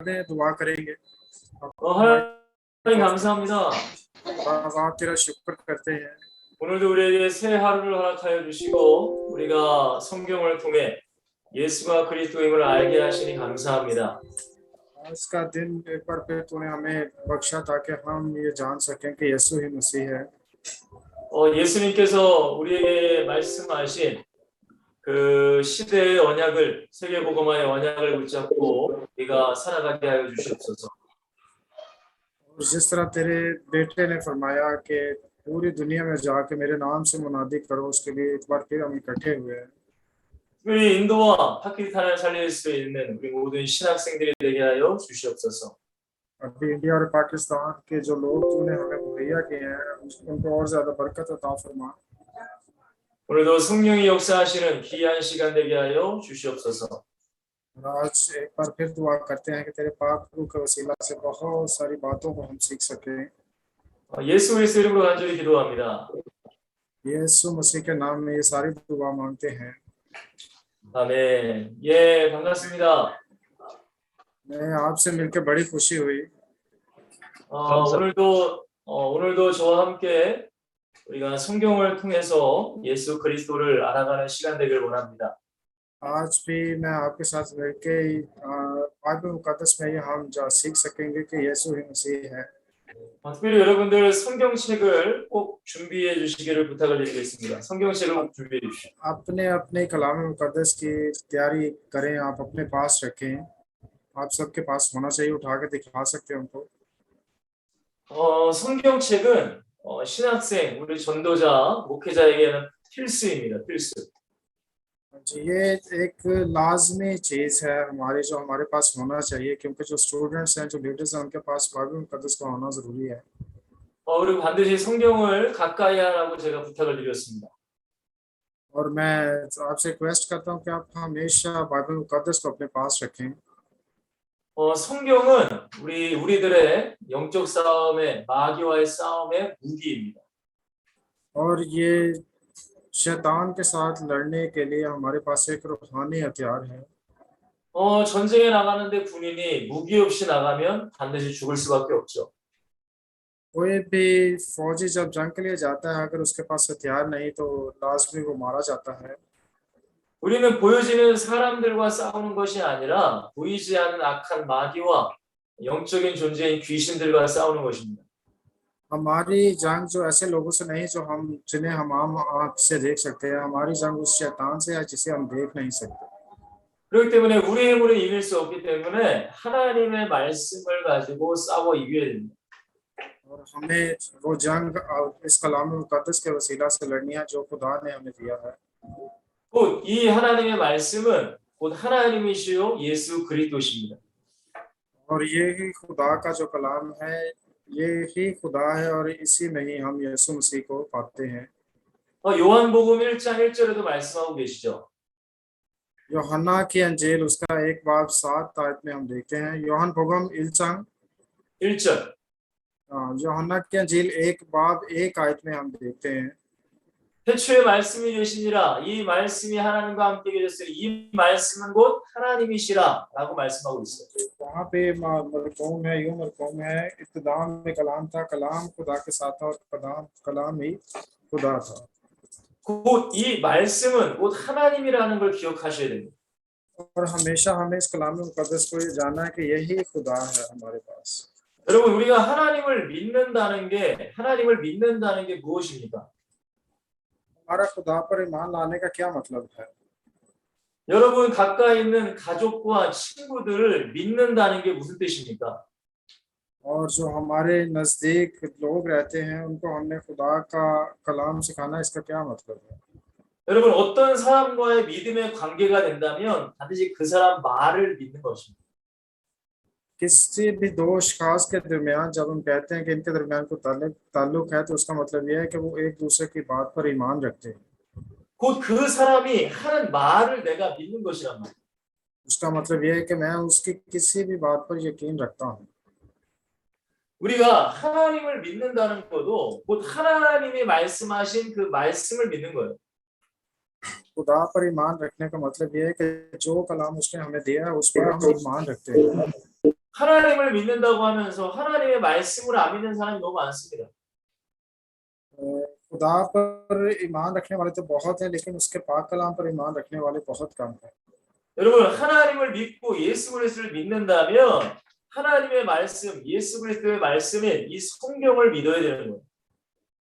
हैं, दुआ करेंगे। 하나님 감사합니다. बाबा तेरा शुक्र करते हैं। 오늘도 우리에게 새 하루를 허락하여 주시고 우리가 성경을 통해 예수가 그리스도임을 알게 하시니 감사합니다. आज का दिन एक बार फिर तूने हमें बख्शा ताकि हम ये जान सकें कि यीशु ही मसीह है। 예수님께서 우리에게 말씀하신 그 시대의 언약을 세계복음화의 언약을 붙잡고 우리가 살아가게 하여 주시옵소서. और जिस तरह तेरे बेटे ने फरमाया कि पूरी दुनिया में जाके मेरे नाम से मुनादी करो, उसके लिए एक बार फिर हम इकट्ठे हुए हैं। 특별히 인도와 파키스탄을 살릴 수 있는 우리 모든 신학생들이 되게 하여 주시옵소서. अभी इंडिया और पाकिस्तान के जो लोग तूने हमें मुहैया किए हैं उनको और ज्यादा बरकत अता फरमा। 오늘도 성령이 역사하시는 귀한 시간 되게 하여 주시옵소서. आज एक बार फिर दुआ करते हैं कि तेरे पाक रूह के वसीला से बहुत सारी बातों को हम सीख सकें। 예수 그리스도 이름으로 간절히 기도합니다. यीशु मसीह के नाम में ये सारी दुआ मांगते हैं। 아멘. 예, 반갑습니다. मैं आपसे मिलकर बड़ी खुशी हुई। 오늘도 저와 함께 우리가 성경을 통해서 예수 그리스도를 알아가는 시간 되길 원합니다. आज भी मैं आपके साथ मिलके बाइबल मुकद्दस में ये हम सीख सकेंगे कि यीशु ही मसीह है। 특별히 여러분들 성경책을 꼭 준비해 주시기를 부탁을 드리겠습니다. 성경책을 꼭 준비해 주십시오. अपने अपने कलाम मुकद्दस की तैयारी करें, आप अपने पास रखें। आप सबके पास होना चाहिए, उठा के दिखा सकते हैं हमको। 성경책은 신학생, 우리 전도자, 목회자에게는 필수입니다. 필수. ये एक लाजमी चीज है हमारी, जो हमारे पास होना चाहिए, क्योंकि जो स्टूडेंट्स हैं, जो लीडर्स हैं, उनके पास बाइबल मुकद्दस का होना जरूरी है। 그리고 반드시 성경을 가까이 하라고 제가 부탁을 드렸습니다. और मैं आपसे रिक्वेस्ट करता हूँ कि आप हमेशा बाइबल मुकद्दस को अपने पास रखें। 성경은 우리들의 영적 싸움의 마귀와의 싸움의 무기입니다. और ये शैतान के साथ लड़ने के लिए हमारे पास एक रूहानी हथियार है। 전쟁에 나가는데 군인이 무기 없이 나가면 반드시 죽을 수밖에 없죠. कोई भी फौजी जब जंग के लिए जाता है, अगर उसके पास हथियार नहीं तो लाजमी वो मारा जाता है। 우리는 보여지는 사람들과 싸우는 것이 아니라 보이지 않는 악한 마귀와 영적인 존재인 귀신들과 싸우는 것입니다. हमारी जंग जो ऐसे लोगों से नहीं जो हम जिन्हें हम आम आँख से देख सकते हैं, हमारी जंग उस शैतान से है जिसे हम देख नहीं सकते। 그렇기 때문에 우리의 힘으로 이길 수 없기 때문에 하나님의 말씀을 가지고 싸워 이겨야 됩니다. और हमें वो जंग इस कलाम मुकद्दस के वसीला से लड़नी है जो खुदा ने हमें दिया है। 곧 이 하나님의 말씀은 곧 하나님이시요 예수 그리스도십니다. और ये ही खुदा का जो कलाम है, ये ही खुदा है, और इसी में ही हम यीशु मसीह को पाते हैं। 요한복음 1장 1절에도 말씀하고 계시죠. यूहन्ना की अंजील उसका 1 बाब 7 आयत में हम देखते हैं। यूहन्ना 복음 1장 1절. यूहन्ना की अंजील 1 बाब 1 आयत में हम देखते हैं। 태초에 말씀이 계시니라 이 말씀이 하나님과 함께 계셨으니 이 말씀은 곧 하나님이시라라고 말씀하고 있어요. वहाँ पे मरकूम है, यूं मरकूम है, इब्तिदा में कलाम था, कलाम खुदा के साथ था, और कलाम ही खुदा था। 곧 이 말씀은 곧 하나님이라는 걸 기억하셔야 됩니다. और हमेशा हमें इस कलाम मुकद्दस को ये जानना है कि यही खुदा है हमारे पास। 여러분 우리가 하나님을 믿는다는 게 무엇입니까? हमारा खुदा पर ईमान लाने का क्या मतलब है? 여러분 가까이 있는 가족과 친구들을 믿는다는 게 무슨 뜻입니까? और जो हमारे नजदीक लोग रहते हैं उनको हमने खुदा का कलाम सिखाना, इसका क्या मतलब है? 여러분 어떤 사람과의 믿음의 관계가 된다면 반드시 그 사람 말을 믿는 것입니다. किसी भी दो अशखास के दरमियान जब हम कहते हैं कि इनके दरमियान को ताल्लुक है, तो उसका मतलब यह है कि वो एक दूसरे की बात पर ईमान रखते हैं। 곧 그 사람이 하는 말을 내가 믿는 것이란 말이에요. उसका मतलब यह है कि मैं उसकी किसी भी बात पर यकीन रखता हूँ। 우리가 하나님을 믿는다는 것도 곧 하나님이 말씀하신 그 말씀을 믿는 거예요. खुदा पर ईमान रखने का मतलब यह है कि जो कलाम उसने हमें दिया है उस पर हम ईमान रखते हैं। 하나님을 믿는다고 하면서 하나님의 말씀을 안 믿는 사람이 너무 많습니다. खुदा पर ईमान रखने वाले तो बहुत हैं, लेकिन उसके पाक कलाम पर ईमान रखने वाले बहुत कम हैं। 여러분, 하나님을 믿고 예수 그리스도를 믿는다면 하나님의 말씀, 예수 그리스도의 말씀인 이 성경을 믿어야 되는 거예요.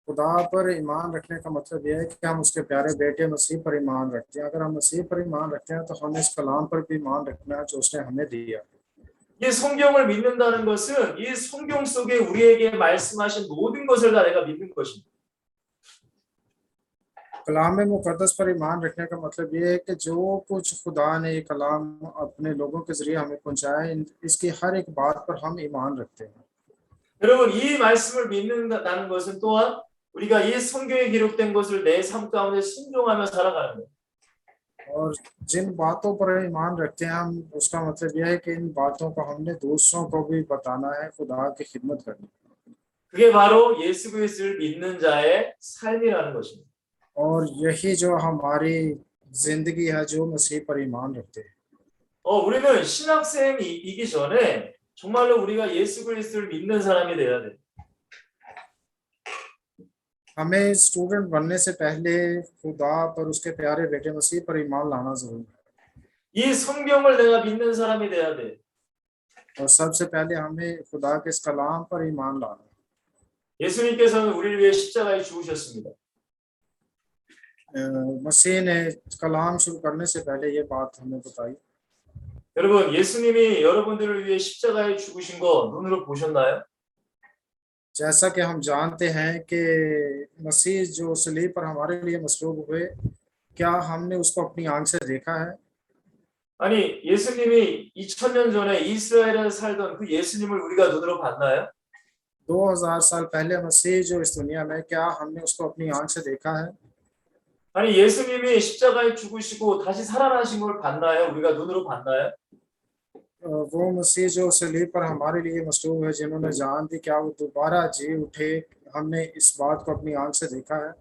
खुदा पर ईमान रखने का मतलब यह है कि हम उसके प्यारे बेटे मसीह पर ईमान रखते हैं। अगर हम मसीह पर ईमान रखते हैं तो हमें इस कलाम पर भी ईमान रखना है जो उसने हमें दिया। 이 성경을 믿는다는 것은 이 성경 속에 우리에게 말씀하신 모든 것을 다 내가 믿는 것입니다. कलाम मुकद्दस पर ईमान रखने का मतलब ये है कि जो कुछ खुदा ने ये कलाम अपने लोगों के जरिए हमें पहुंचाया है, इसकी हर एक बात पर हम ईमान रखते हैं। 여러분, 이 말씀을 믿는다는 것은 또한 우리가 이 성경에 기록된 것을 내 삶 가운데 순종하며 살아가는 거예요. और जिन बातों पर ईमान रखते हैं हम, उसका मतलब यह है कि इन बातों को हमने दूसरों को भी बताना है, खुदा की खिदमत करनी। 그게 바로 예수 그리스도를 믿는 자의 삶이라는 것입니다. और यही जो हमारी जिंदगी है जो मसीह पर ईमान रखते हैं। 우리는 신학생이기 전에 정말로 우리가 예수 그리스도를 믿는 사람이 돼야 돼. हमें स्टूडेंट बनने से पहले खुदा पर उसके प्यारे बेटे मसीह पर ईमान लाना जरूरी है। 이 성경을 내가 믿는 사람이 돼야 돼. और सबसे पहले हमें खुदा के इस कलाम पर ईमान लाना है। 예수님께서는 우리를 위해 십자가에 죽으셨습니다. मसीह ने कलाम शुरू करने से पहले ये बात हमें बताई। 여러분, 예수님이 여러분들을 위해 십자가에 죽으신 거 눈으로 보셨나요? जैसा कि हम जानते हैं कि मसीह जो सलीब पर हमारे लिए मसलूब हुए, क्या हमने उसको अपनी आंख से देखा है? 아니, 예수님이 2000년 전에 이스라엘에 살던 그 예수님을 우리가 눈으로 봤나요? 2000 साल पहले मसीह जो इस दुनिया में, क्या हमने उसको अपनी आंख से देखा है? 아니, 예수님이 십자가에 죽으시고 다시 살아나신 걸 봤나요? 우리가 눈으로 봤나요? वो मसीह जो सलीब पर हमारे लिए मसलूब है, जिन्होंने जान दी, क्या वो दोबारा जी उठे? हमने इस बात को अपनी आंख से देखा है?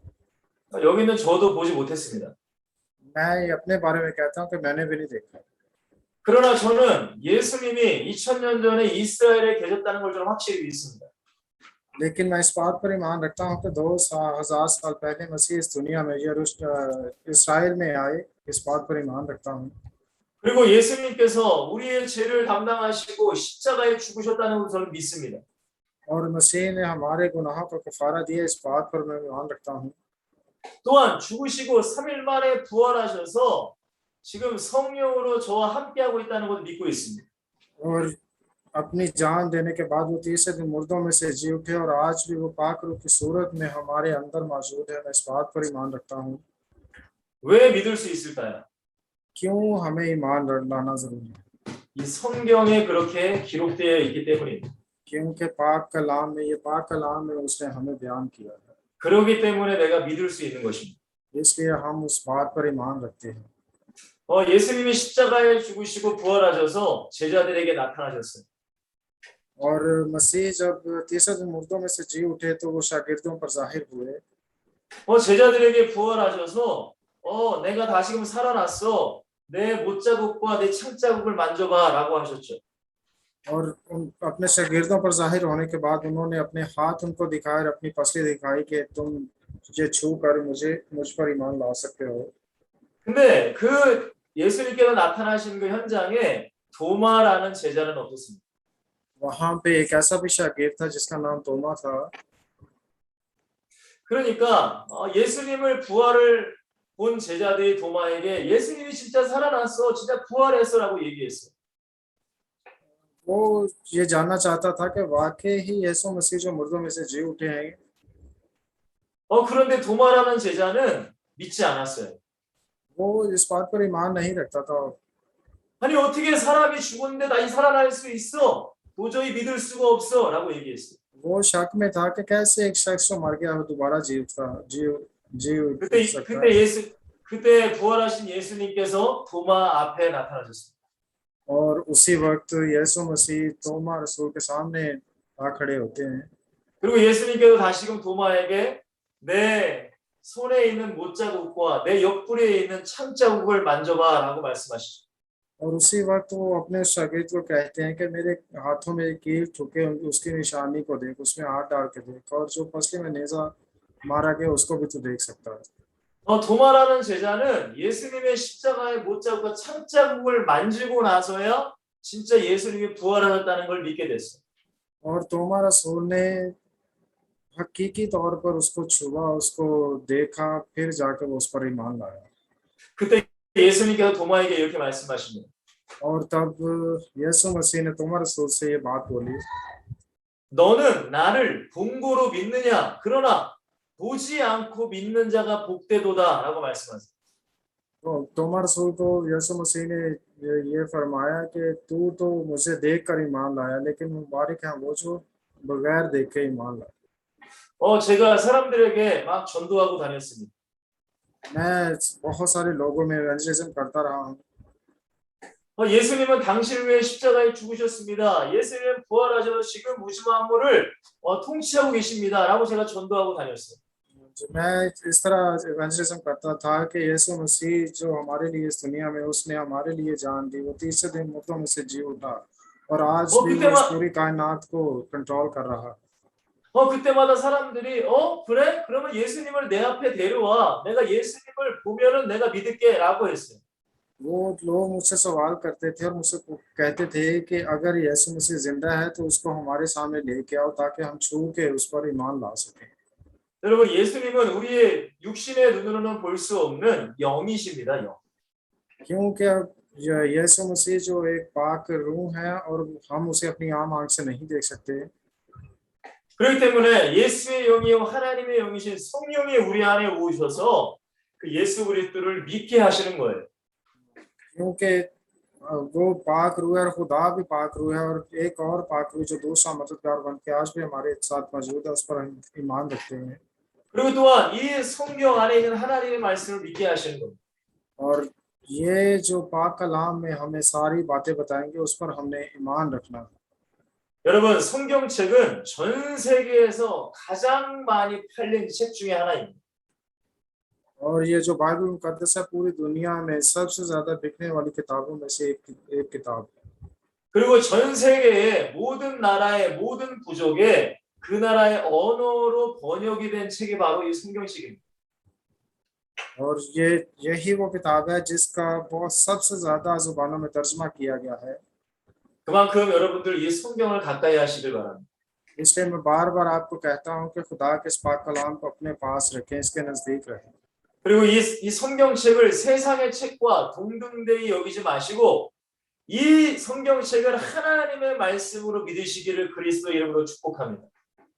여기는 저도 보지 못했습니다. मैं अपने बारे में कहता हूँ कि मैंने भी नहीं देखा। 그러나 저는 예수님이 2000년 전에 이스라엘에 계셨다는 걸 좀 확실히 믿습니다. लेकिन मैं इस बात पर ईमान रखता हूँ कि 2000 साल पहले मसीह इस दुनिया में इसराइल में आए। इस बात पर ईमान रखता हूँ। 그리고 예수님께서 우리의 죄를 담당하시고 십자가에 죽으셨다는 걸 저는 믿습니다. और मसीह ने हमारे गुनाहों का कफारा दिया, इस बात पर मैं ईमान रखता हूँ। 또한 죽으시고 3일 만에 부활하셔서 지금 성령으로 저와 함께하고 있다는 것을 믿고 있습니다. और अपनी जान देने के बाद वो तीसरे दिन मुर्दों में से जी उठे और आज भी वो पाक रूप की सूरत में हमारे अंदर मौजूद है। मैं इस बात पर ईमान रखता हूँ। 왜 믿을 수 있을까요? क्यों हमें ईमान लाना जरूरी है? 이 성경에 그렇게 기록되어 있기 때문입니다. क्योंकि पाक कलाम में, ये पाक कलाम में उसने हमें बयान किया है। 그러기 때문에 내가 믿을 수 있는 것입니다. इसलिए हम उस बात पर ईमान रखते हैं। 예수님이 십자가에 죽으시고 부활하셔서 제자들에게 나타나셨어요. और मसीह जब तीसरे दिन मुर्दों में से जी उठे तो वो शागिर्दों पर जाहिर हुए। 제자들에게 부활하셔서 내가 다시금 살아났어. 내 못자국과 내 창자국을 만져봐라고 하셨죠. और अपने शागिर्दों पर जाहिर होने के बाद उन्होंने अपने हाथ उनको दिखाए, अपनी पसली दिखाई कि तुम ये छू कर मुझ पर ईमान ला सकते हो। 근데 그 예수님께서 나타나신 그 현장에 도마라는 제자는 없었습니다. वहां पे एक ऐसा भी शागिर्द था जिसका नाम तोमा था। 그러니까 예수님을 부활을 본 제자들이 도마에게 예수님이 진짜 살아났어, 진짜 부활했어라고 얘기했어요. वो ये जानना चाहता था कि वाकई ही यीशु मसीह जो मुर्दों में से जी उठे हैं। 그런데 도마라는 제자는 믿지 않았어요. वो इस बात पर ईमान नहीं रखता था। 아니, 어떻게 사람이 죽었는데 다시 살아날 수 있어? 도저히 믿을 수가 없어라고 얘기했어요. वो शक में था कि कैसे एक शख्स जो मर गया वो दोबारा जी उठ सकता है। 그때 부활하신 예수님께서 도마 앞에 나타나셨습니다. और उसी वक्त यीशु मसीह तोमा रसूल के सामने आ खड़े होते हैं। 그리고 예수님께서 다시금 도마에게 내 손에 있는 못자국과 내 옆구리에 있는 창자국을 만져봐라고 말씀하시죠. और उसी वक्त वो अपने शागिर्द को कहते हैं कि मेरे हाथों में एक कील ठुके, उसकी निशानी को देख, उसमें हाथ डाल के देख, और जो पसली में नेजा मारा गया उसको भी तू देख सकता है। 도마라는 제자는 예수님의 십자가에 못 잡고 창자국을 만지고 나서야 진짜 예수님이 부활하셨다는 걸 믿게 됐어. और तोमा रसूल ने हकीकी तौर पर उसको छुआ, उसको देखा, फिर जाकर वो उस पर ईमान लाया। 그때 예수님께서 도마에게 이렇게 말씀하십니다. और तब यीशु मसीह ने तोमा रसूल से ये बात बोली, 너는 나를 본고로 믿느냐? 그러나 보지 않고 믿는 자가 복되도다라고 말씀하세요. तो तोमा रसूल को यीशु मसीह ने ये फरमाया कि तू तो मुझे देख कर ईमान लाया, लेकिन मुबारक है वो जो बगैर देखे ईमान लाया। 제가 사람들에게 막 전도하고 다녔습니다. मैं बहुत सारे लोगों में इवेंजलिज्म करता रहा हूँ। 예수님은 당신을 위해 십자가에 죽으셨습니다. 예수님은 부활하셔서 지금 무지 만물을 통치하고 계십니다라고 제가 전도하고 다녔어요. मैं इस तरह इवेंजलिज्म करता था कि यीशु मसीह जो हमारे लिए इस दुनिया में, उसने हमारे लिए जान दी, वो तीसरे दिन मुर्दों में से जी उठा, और आज भी वो इस पूरी कायनात को कंट्रोल कर रहा है। 그때마다 사람들이 그래? 그러면 예수님을 내 앞에 데려와. 내가 예수님을 보면은 내가 믿을게라고 했어요. वो लोग मुझसे सवाल करते थे और मुझसे कहते थे कि अगर यीशु मसीह जिंदा है तो उसको हमारे सामने लेके आओ ताकि हम छू के उस पर ईमान ला सकें। 여러분 예수님은 우리의 육신의 눈으로는 볼 수 없는 영이십니다. 영. क्योंकि अब यीशु मसीह जो एक पाक रूह है और हम उसे अपनी आम आंख से नहीं देख सकते। 그렇기 때문에 예수의 영이요 하나님의 영이신 성령이 우리 안에 오셔서 그 예수 그리스도를 믿게 하시는 거예요. क्योंकि वो पाक रूह है और खुदा भी पाक रूह है, और एक और पाक रूह जो दूसरा मददगार बन के आज भी हमारे साथ मौजूद है, उस पर हम ईमान रखते हैं। 그리고 또한 이 성경 안에 있는 하나님의 말씀을 믿게 하시는 거예요. और ये जो पाक कलाम में हमें सारी बातें बताएंगे, उस पर हमने ईमान रखना है। 여러분 성경책은 전 세계에서 가장 많이 팔린 책 중에 하나입니다. और ये जो बाइबल मुकद्दस है पूरी दुनिया में सबसे ज्यादा बिकने वाली किताबों में से एक किताब है। 그리고 전 세계의 모든 나라의 모든 부족에 그 나라의 언어로 번역이 된 책이 바로 이 성경책입니다. और ये यही वो किताब है जिसका बहुत सबसे ज्यादा जुबानों में तर्जमा किया गया है। 그만큼 여러분들 이 성경을 가까이 하시길 바랍니다. इसलिए मैं बार बार आपको कहता हूँ कि खुदा के इस पाक कलाम को अपने पास रखें, इसके नजदीक रहें। 그리고 이 성경책을 세상의 책과 동등되이 여기지 마시고 이 성경책을 하나님의 말씀으로 믿으시기를 그리스도 이름으로 축복합니다.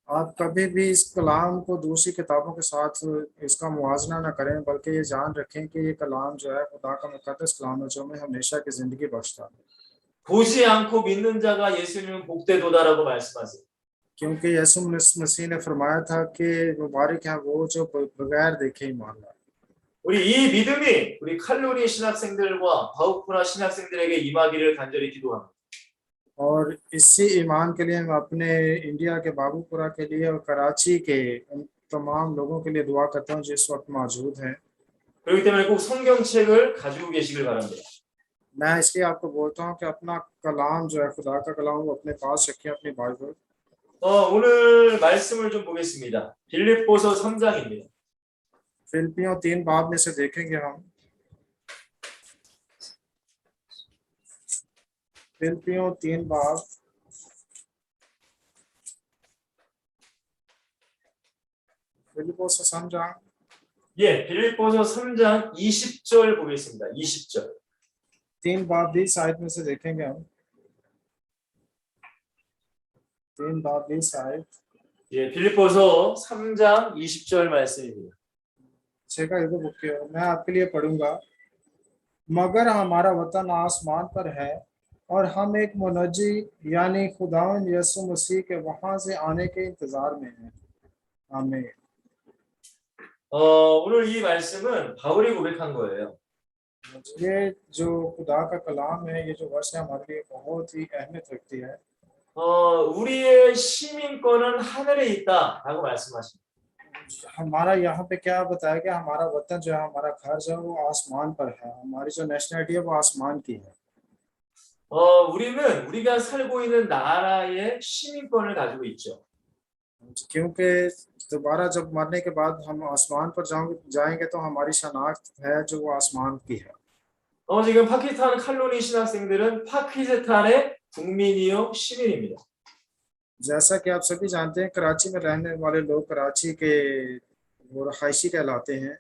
आप कभी भी इस कलाम को दूसरी किताबों के साथ इसका मुवाजना न करें, बल्कि ये जान रखें कि ये कलाम जो है खुदा का मुकद्दस कलाम है जो हमें हमेशा की जिंदगी बख्शता है। 보지 않고 믿는 자가 예수님은 복되도다라고 말씀하세요. क्योंकि यीशु मसीह ने फरमाया था कि मुबारक है वो जो बगैर देखे ईमान लाए। 우리 이 믿음이 우리 칼로리 신학생들과 바우쿠라 신학생들에게 임하기를 간절히 기도합니다. और इसी ईमान के लिए मैं अपने इंडिया के बाबूपुरा के लिए और कराची के उन तमाम लोगों के लिए दुआ करता हूँ जिस वक्त मौजूद हैं। 그렇기 때문에 꼭 성경책을 가지고 계시길 바랍니다. मैं इसलिए आपको बोलता हूँ कि अपना कलाम जो है खुदा का कलाम वो अपने पास रखें, अपनी बाइबल। 오늘 말씀을 좀 보겠습니다. 빌립보서 3장입니다. फिलिपियों 3 बाब में से देखेंगे हम। फिलिपियों 3 बाब फिलिप्पोस 3장 예, 빌립보서 3장 20절 보겠습니다. 20절. 3 बाब 20 आयत में से देखेंगे हम। 3 बाब 20 आयत। 예, 빌립보서 3장 20절 말씀입니다. 제가 읽어볼게요। मैं आपके लिए पढ़ूंगा। मगर हमारा वतन आसमान पर है और हम एक मुनज्जी यानी खुदावंद यीशु मसीह के वहां से आने के इंतजार में हैं। आमीन। 오늘 이 말씀은 바울이 고백한 거예요. ये जो खुदा का कलाम है, ये जो वर्ष है हमारे लिए बहुत ही अहमियत रखती है। 우리의 시민권은 하늘에 있다라고 말씀하십니다. हमारा यहाँ पे क्या बताया गया, हमारा वतन जो है, हमारा घर जो है वो आसमान पर है, हमारी जो नेशनलिटी है वो आसमान की है। 우리는 우리가 살고 있는 나라의 시민권을 가지고 있죠. क्योंकि दोबारा जब मरने के बाद हम आसमान पर जाएंगे तो हमारी शनाख्त है जो वो आसमान की है। 지금 파키스탄 칼로니 신학생들은 파키스탄의 국민이요 시민입니다. जैसा कि आप सभी जानते हैं कराची में रहने वाले लोग कराची के वो रहायशी कहलाते हैं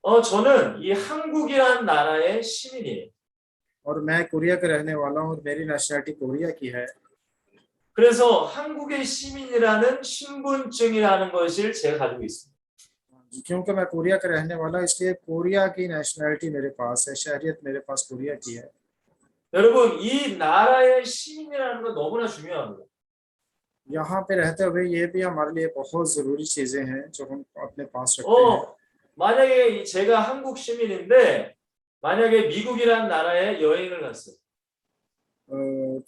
저는 이 한국이란 나라의 시민이에요. और मैं कोरिया का रहने वाला हूँ और मेरी नेशनलिटी कोरिया की है। 그래서 한국의 시민이라는 신분증이라는 것을 제가 가지고 있습니다. क्योंकि मैं कोरिया का रहने वाला हूँ इसलिए कोरिया की नेशनलिटी मेरे पास है, शहरियत मेरे पास कोरिया की है। 여러분, 이 나라의 시민이라는 건 너무나 중요합니다. यहाँ पे रहते हुए ये भी हमारे लिए बहुत ज़रूरी चीज़ें हैं जो हम अपने पास रखते हैं। 만약에 제가 한국 시민인데 만약에 미국이란 나라에 여행을 갔어요.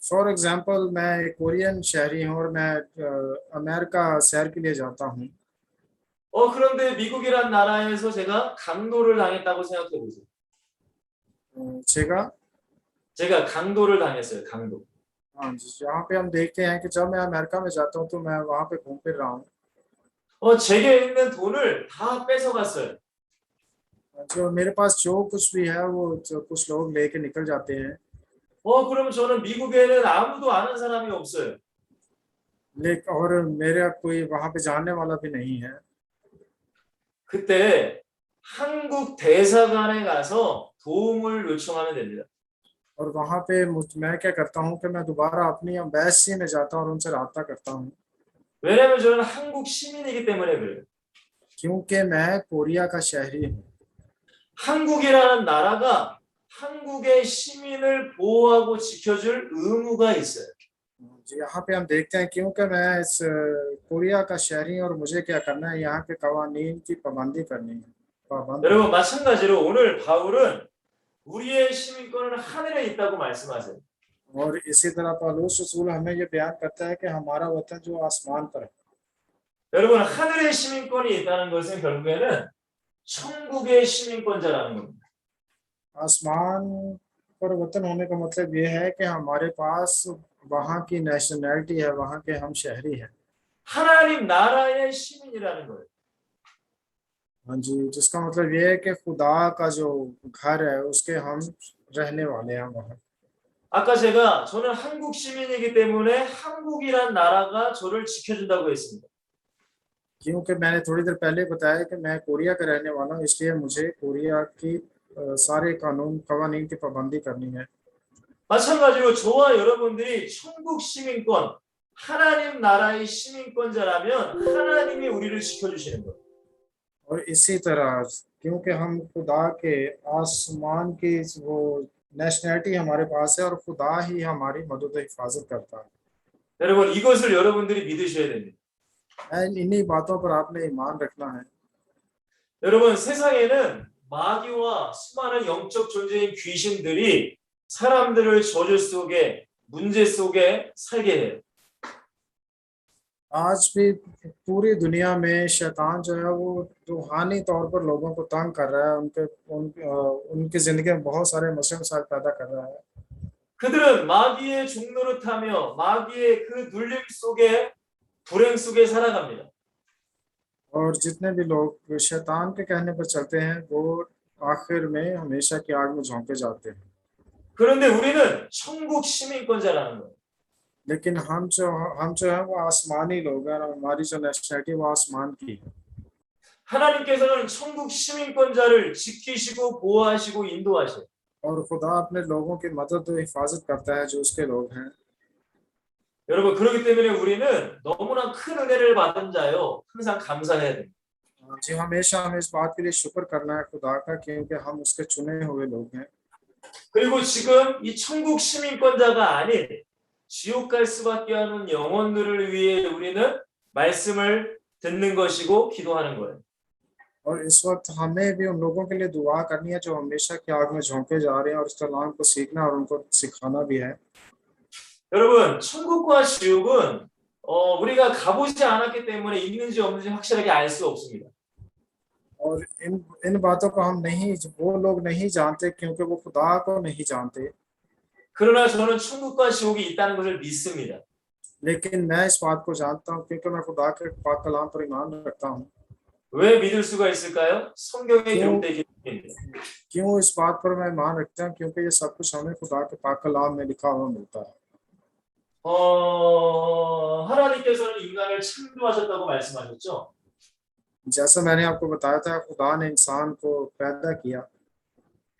फॉर एग्जांपल मैं एक कोरियन शहरी हूँ और मैं अमेरिका सैर के लिए जाता हूँ। 그런데 미국이란 나라에서 제가 강도를 당했다고 생각해 보세요. 제가 강도를 당했어요. 강도. हाँ जी, यहाँ पे हम देखते हैं कि जब मैं अमेरिका में जाता हूँ तो मैं वहाँ पे घूम फिर रहा हूँ। 제게 있는 돈을 다 뺏어갔어요. जो मेरे पास जो कुछ भी है वो जो कुछ लोग लेके निकल जाते हैं। 그럼 저는 미국에는 아무도 아는 사람이 없어요. लेकिन और मेरा कोई वहाँ पे जानने वाला भी नहीं है। 그때 한국 대사관에 가서 도움을 요청하면 됩니다. और वहाँ पे मैं क्या करता हूँ कि मैं दोबारा अपनी एम्बेसी में जाता हूँ और उनसे राब्ता करता हूँ। 왜냐하면 저는 한국 시민이기 때문에 그래요. क्योंकि मैं कोरिया का शहरी हूँ। 한국이라는 나라가 한국의 시민을 보호하고 지켜줄 의무가 있어요. यहाँ पे हम देखते हैं क्योंकि मैं इस कोरिया का शहरी हूँ और मुझे क्या करना है, यहाँ के कवानीन की पाबंदी करनी है। 여러분, 마찬가지로 오늘 바울은 우리의 시민권은 하늘에 있다고 말씀하세요. और इसी तरह पौलुस रसूल हमें ये बयान करता है कि हमारा वतन जो आसमान पर है। 여러분, 하늘의 시민권이 있다는 것은 결국에는 천국의 시민권자라는 겁니다. आसमान पर वतन होने का मतलब ये है कि हमारे पास वहाँ की नेशनैलिटी है, वहाँ के हम शहरी हैं। 하나님 나라의 시민이라는 거예요. हाँ जी, जिसका मतलब ये है कि खुदा का जो घर है उसके हम रहने वाले हैं वहाँ। 아까 저는 한국 시민이기 때문에 한국이란 나라가 저를 지켜준다고 했습니다. क्योंकि मैंने थोड़ी देर पहले बताया कि मैं कोरिया का रहने वाला हूँ, इसलिए मुझे कोरिया की सारे कवानीन की पाबंदी करनी है। 마찬가지로 저와 여러분들이 천국 시민권, 하나님 나라의 시민권자라면 하나님이 우리를 지켜주시는 거예요. और इसी तरह क्योंकि हम खुदा के आसमान की वो नेशनैलिटी हमारे पास है और खुदा ही हमारी मदद हिफाजत करता है। 여러분, 이것을 여러분들이 믿으셔야 됩니다. इन्हीं बातों पर आपने ईमान रखना है। 여러분, 세상에는 마귀와 수많은 영적 존재인 귀신들이 사람들을 저주 속에, 문제 속에 살게 해요. आज भी पूरी दुनिया में शैतान जो है वो रूहानी तौर पर लोगों को तंग कर रहा है, उनकी जिंदगी में बहुत सारे मसले मसाइल पैदा कर रहा है। 그들은 마귀의 종로를 타며 마귀의 그 눌림 속에 불행 속에 살아갑니다. और जितने भी लोग शैतान के कहने पर चलते हैं वो आखिर में हमेशा की आग में झोंके जाते हैं। 그런데 우리는 천국 시민권자라는 거예요. लेकिन हम जो है वो आसमानी लोग हैं और हमारी जो नेशनलिटी वो आसमान की है। 하나님께서는 천국 시민권자를 지키시고 보호하시고 인도하셔요. और खुदा अपने लोगों की मदद और हिफाजत करता है जो उसके लोग हैं। 여러분, 그렇기 때문에 우리는 너무나 큰 은혜를 받은 자요 항상 감사해야 됩니다. जी, हमेशा हमें इस बात के लिए शुक्र करना है खुदा का क्योंकि हम उसके चुने हुए लोग हैं। 그리고 지금 이 천국 시민권자가 아닌 지옥 갈 수밖에 없는 영혼들을 위해 우리는 말씀을 듣는 것이고 기도하는 거예요. और इस वक्त हमें भी उन लोगों के लिए दुआ करनी है जो हमेशा की आग में झोंके जा रहे हैं और इस कलाम को सीखना और उनको सिखाना भी है। 여러분, 천국과 지옥은 우리가 가보지 않았기 때문에 있는지 없는지 확실하게 알 수 없습니다. और इन बातों को वो लोग नहीं जानते क्योंकि वो खुदा को नहीं जानते। 그러나 저는 천국과 지옥이 있다는 것을 믿습니다. लेकिन मैं इस बात को जानता हूँ क्योंकि मैं खुदा के पाक कलाम पर ईमान रखता हूँ। 왜 믿을 수가 있을까요? 성경에 क्यों 기록되어 있습니다. क्यों इस बात पर मैं ईमान रखता हूँ? क्योंकि ये सब कुछ हमें खुदा के पाक कलाम में लिखा हुआ मिलता है। 하나님께서는 인간을 창조하셨다고 말씀하셨죠. जैसा मैंने आपको बताया था, खुदा ने इंसान को पैदा किया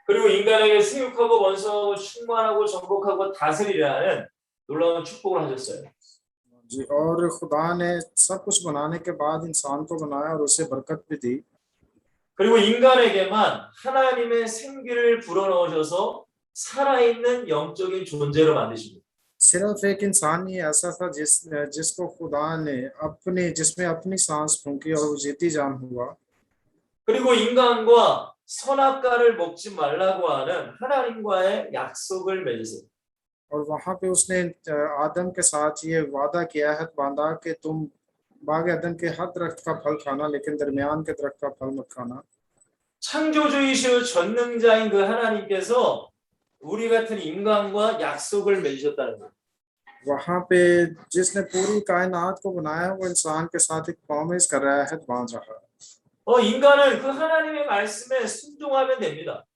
그리고 인간에게 생육하고 번성하고 충만하고 정복하고 다스리라는 놀라운 축복을 하셨어요. जी, और खुदा ने सब कुछ बनाने के बाद इंसान को बनाया और उसे बरकत भी दी। 그리고 인간에게만 하나님의 생기를 불어넣으셔서 살아있는 영적인 존재로 만드십니다. सिर्फ एक इंसान ही ऐसा था जिसको खुदा ने जिसमें अपनी सांस फूंकी और वो जीती जान हुआ। 그리고 인간과 선악과를 먹지 말라고 하는 하나님과의 약속을 맺으세요. और वहां पे उसने आदम के साथ ये वादा किया है, बांधा कि तुम बाग अदन के हर दरख्त का फल खाना, लेकिन दरमियान के दरख्त का फल मत खाना। 창조주이시오 전능자인 그 하나님께서 우리 같은 인간과 약속을 맺으셨다는 거예요. वहां पे जिसने पूरी कायनात को बनाया वो इंसान के साथ एक प्रॉमिस कर रहा है, बांध रहा है। 인간은 그 하나님의 말씀에 순종하면 됩니다.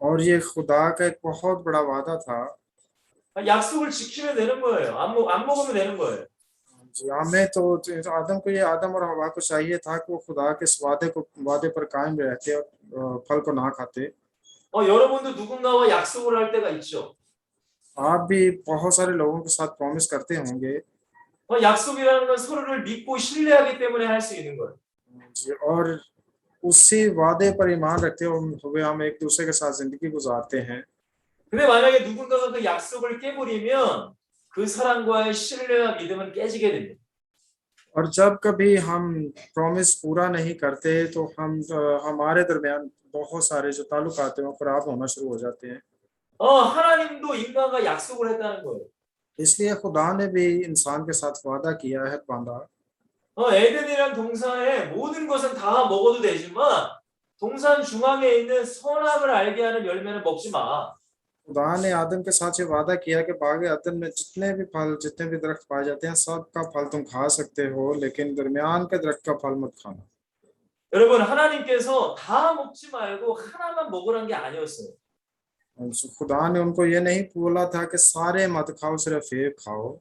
और ये खुदा का एक बहुत बड़ा वादा था। 약속을 지키면 되는 거예요. 안 먹으면 되는 거예요. जी, हमें तो आदम को, ये आदम और हवा को चाहिए था कि वो खुदा के इस वादे पर कायम रहते और फल को ना खाते। 여러분도 누군가와 약속을 할 때가 있죠. आप भी बहुत सारे लोगों के साथ प्रॉमिस करते होंगे। 약속이라는 건 서로를 믿고 신뢰하기 때문에 할 수 있는 거예요. जी, और उसी वादे पर ईमान रखते हुए हम एक दूसरे के साथ जिंदगी गुजारते हैं। 근데 만약에 누군가가 그 약속을 깨버리면 그 사람과의 신뢰와 믿음은 깨지게 됩니다. और जब कभी हम प्रॉमिस पूरा नहीं करते तो हमारे दरमियान बहुत सारे जो ताल्लुकात हैं वो खराब होना शुरू हो जाते हैं। 하나님도 인간과 약속을 했다는 거예요. इसलिए खुदा ने भी इंसान के साथ वादा किया है, बांधा। 에덴이란 동산에 모든 것은 다 먹어도 되지만 동산 중앙에 있는 선악을 알게 하는 열매는 먹지 마. खुदा ने आदम के साथ ये वादा किया कि बाग अदन में जितने भी दरख्त पाए जाते हैं सब का फल तुम खा सकते हो, लेकिन दरमियान के दरख्त का फल मत खाना। 여러분, 하나님께서 다 먹지 말고 하나만 먹으라는 게 아니었어요. खुदा ने उनको ये नहीं बोला था कि सारे मत खाओ, सिर्फ एक खाओ।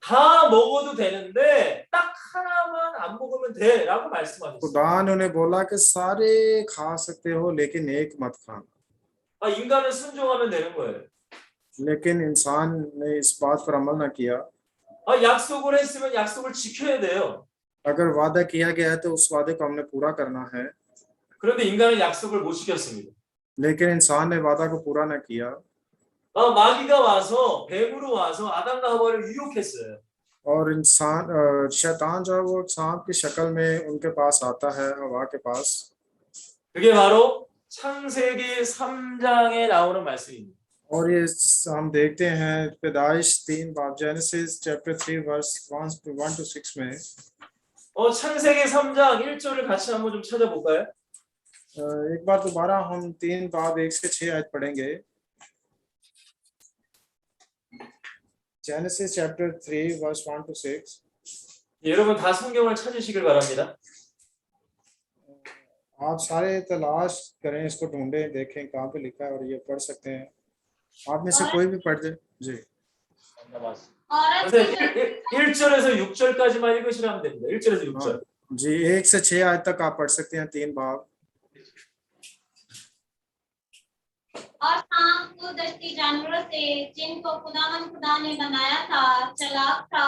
다 먹어도 되는데 딱 하나만 안 먹으면 돼라고 말씀하셨어요. खुदा ने उन्हें बोला कि सारे खा सकते हो लेकिन एक मत खाना। 인간은 순종하면 되는 거예요. लेकिन इंसान ने इस बात पर अमल न किया। 약속을 했으면 약속을 지켜야 돼요. अगर वादा किया गया है तो उस वादे को हमने पूरा करना है। 그런데 인간은 약속을 못 지켰습니다. लेकिन इंसान ने वादा को पूरा न किया। 마귀가 와서 뱀으로 와서 아담과 하와를 유혹했어요. और शैतान जो है वो सांप की शक्ल में उनके पास आता है, हवा के पास। 그게 바로 창세기 3장에 나오는 말씀입니다. और ये हम देखते हैं पैदाइश 3 बाब, जेनेसिस चैप्टर 3 वर्स 1 to 6 में। 창세기 3장 1절을 같이 한번 좀 찾아볼까요? एक बार दोबारा हम 3 बाब 1 से 6 आयत पढ़ेंगे। जेनेसिस चैप्टर 3 वर्स 1 to 6। 여러분 다 성경을 찾으시길 바랍니다. आप सारे तलाश करें, इसको ढूंढें, देखें कहाँ पे लिखा है और ये पढ़ सकते हैं। आप में से कोई भी पढ़ दे। जी। 1절에서 6절까지만 읽으시면 됩니다. 1절에서 6절. जी, 1 से 6 आयत तक आप पढ़ सकते हैं, 3 बाब। और सांप को दश्ती जानवरों से जिनको खुदा ने बनाया था चालाक था,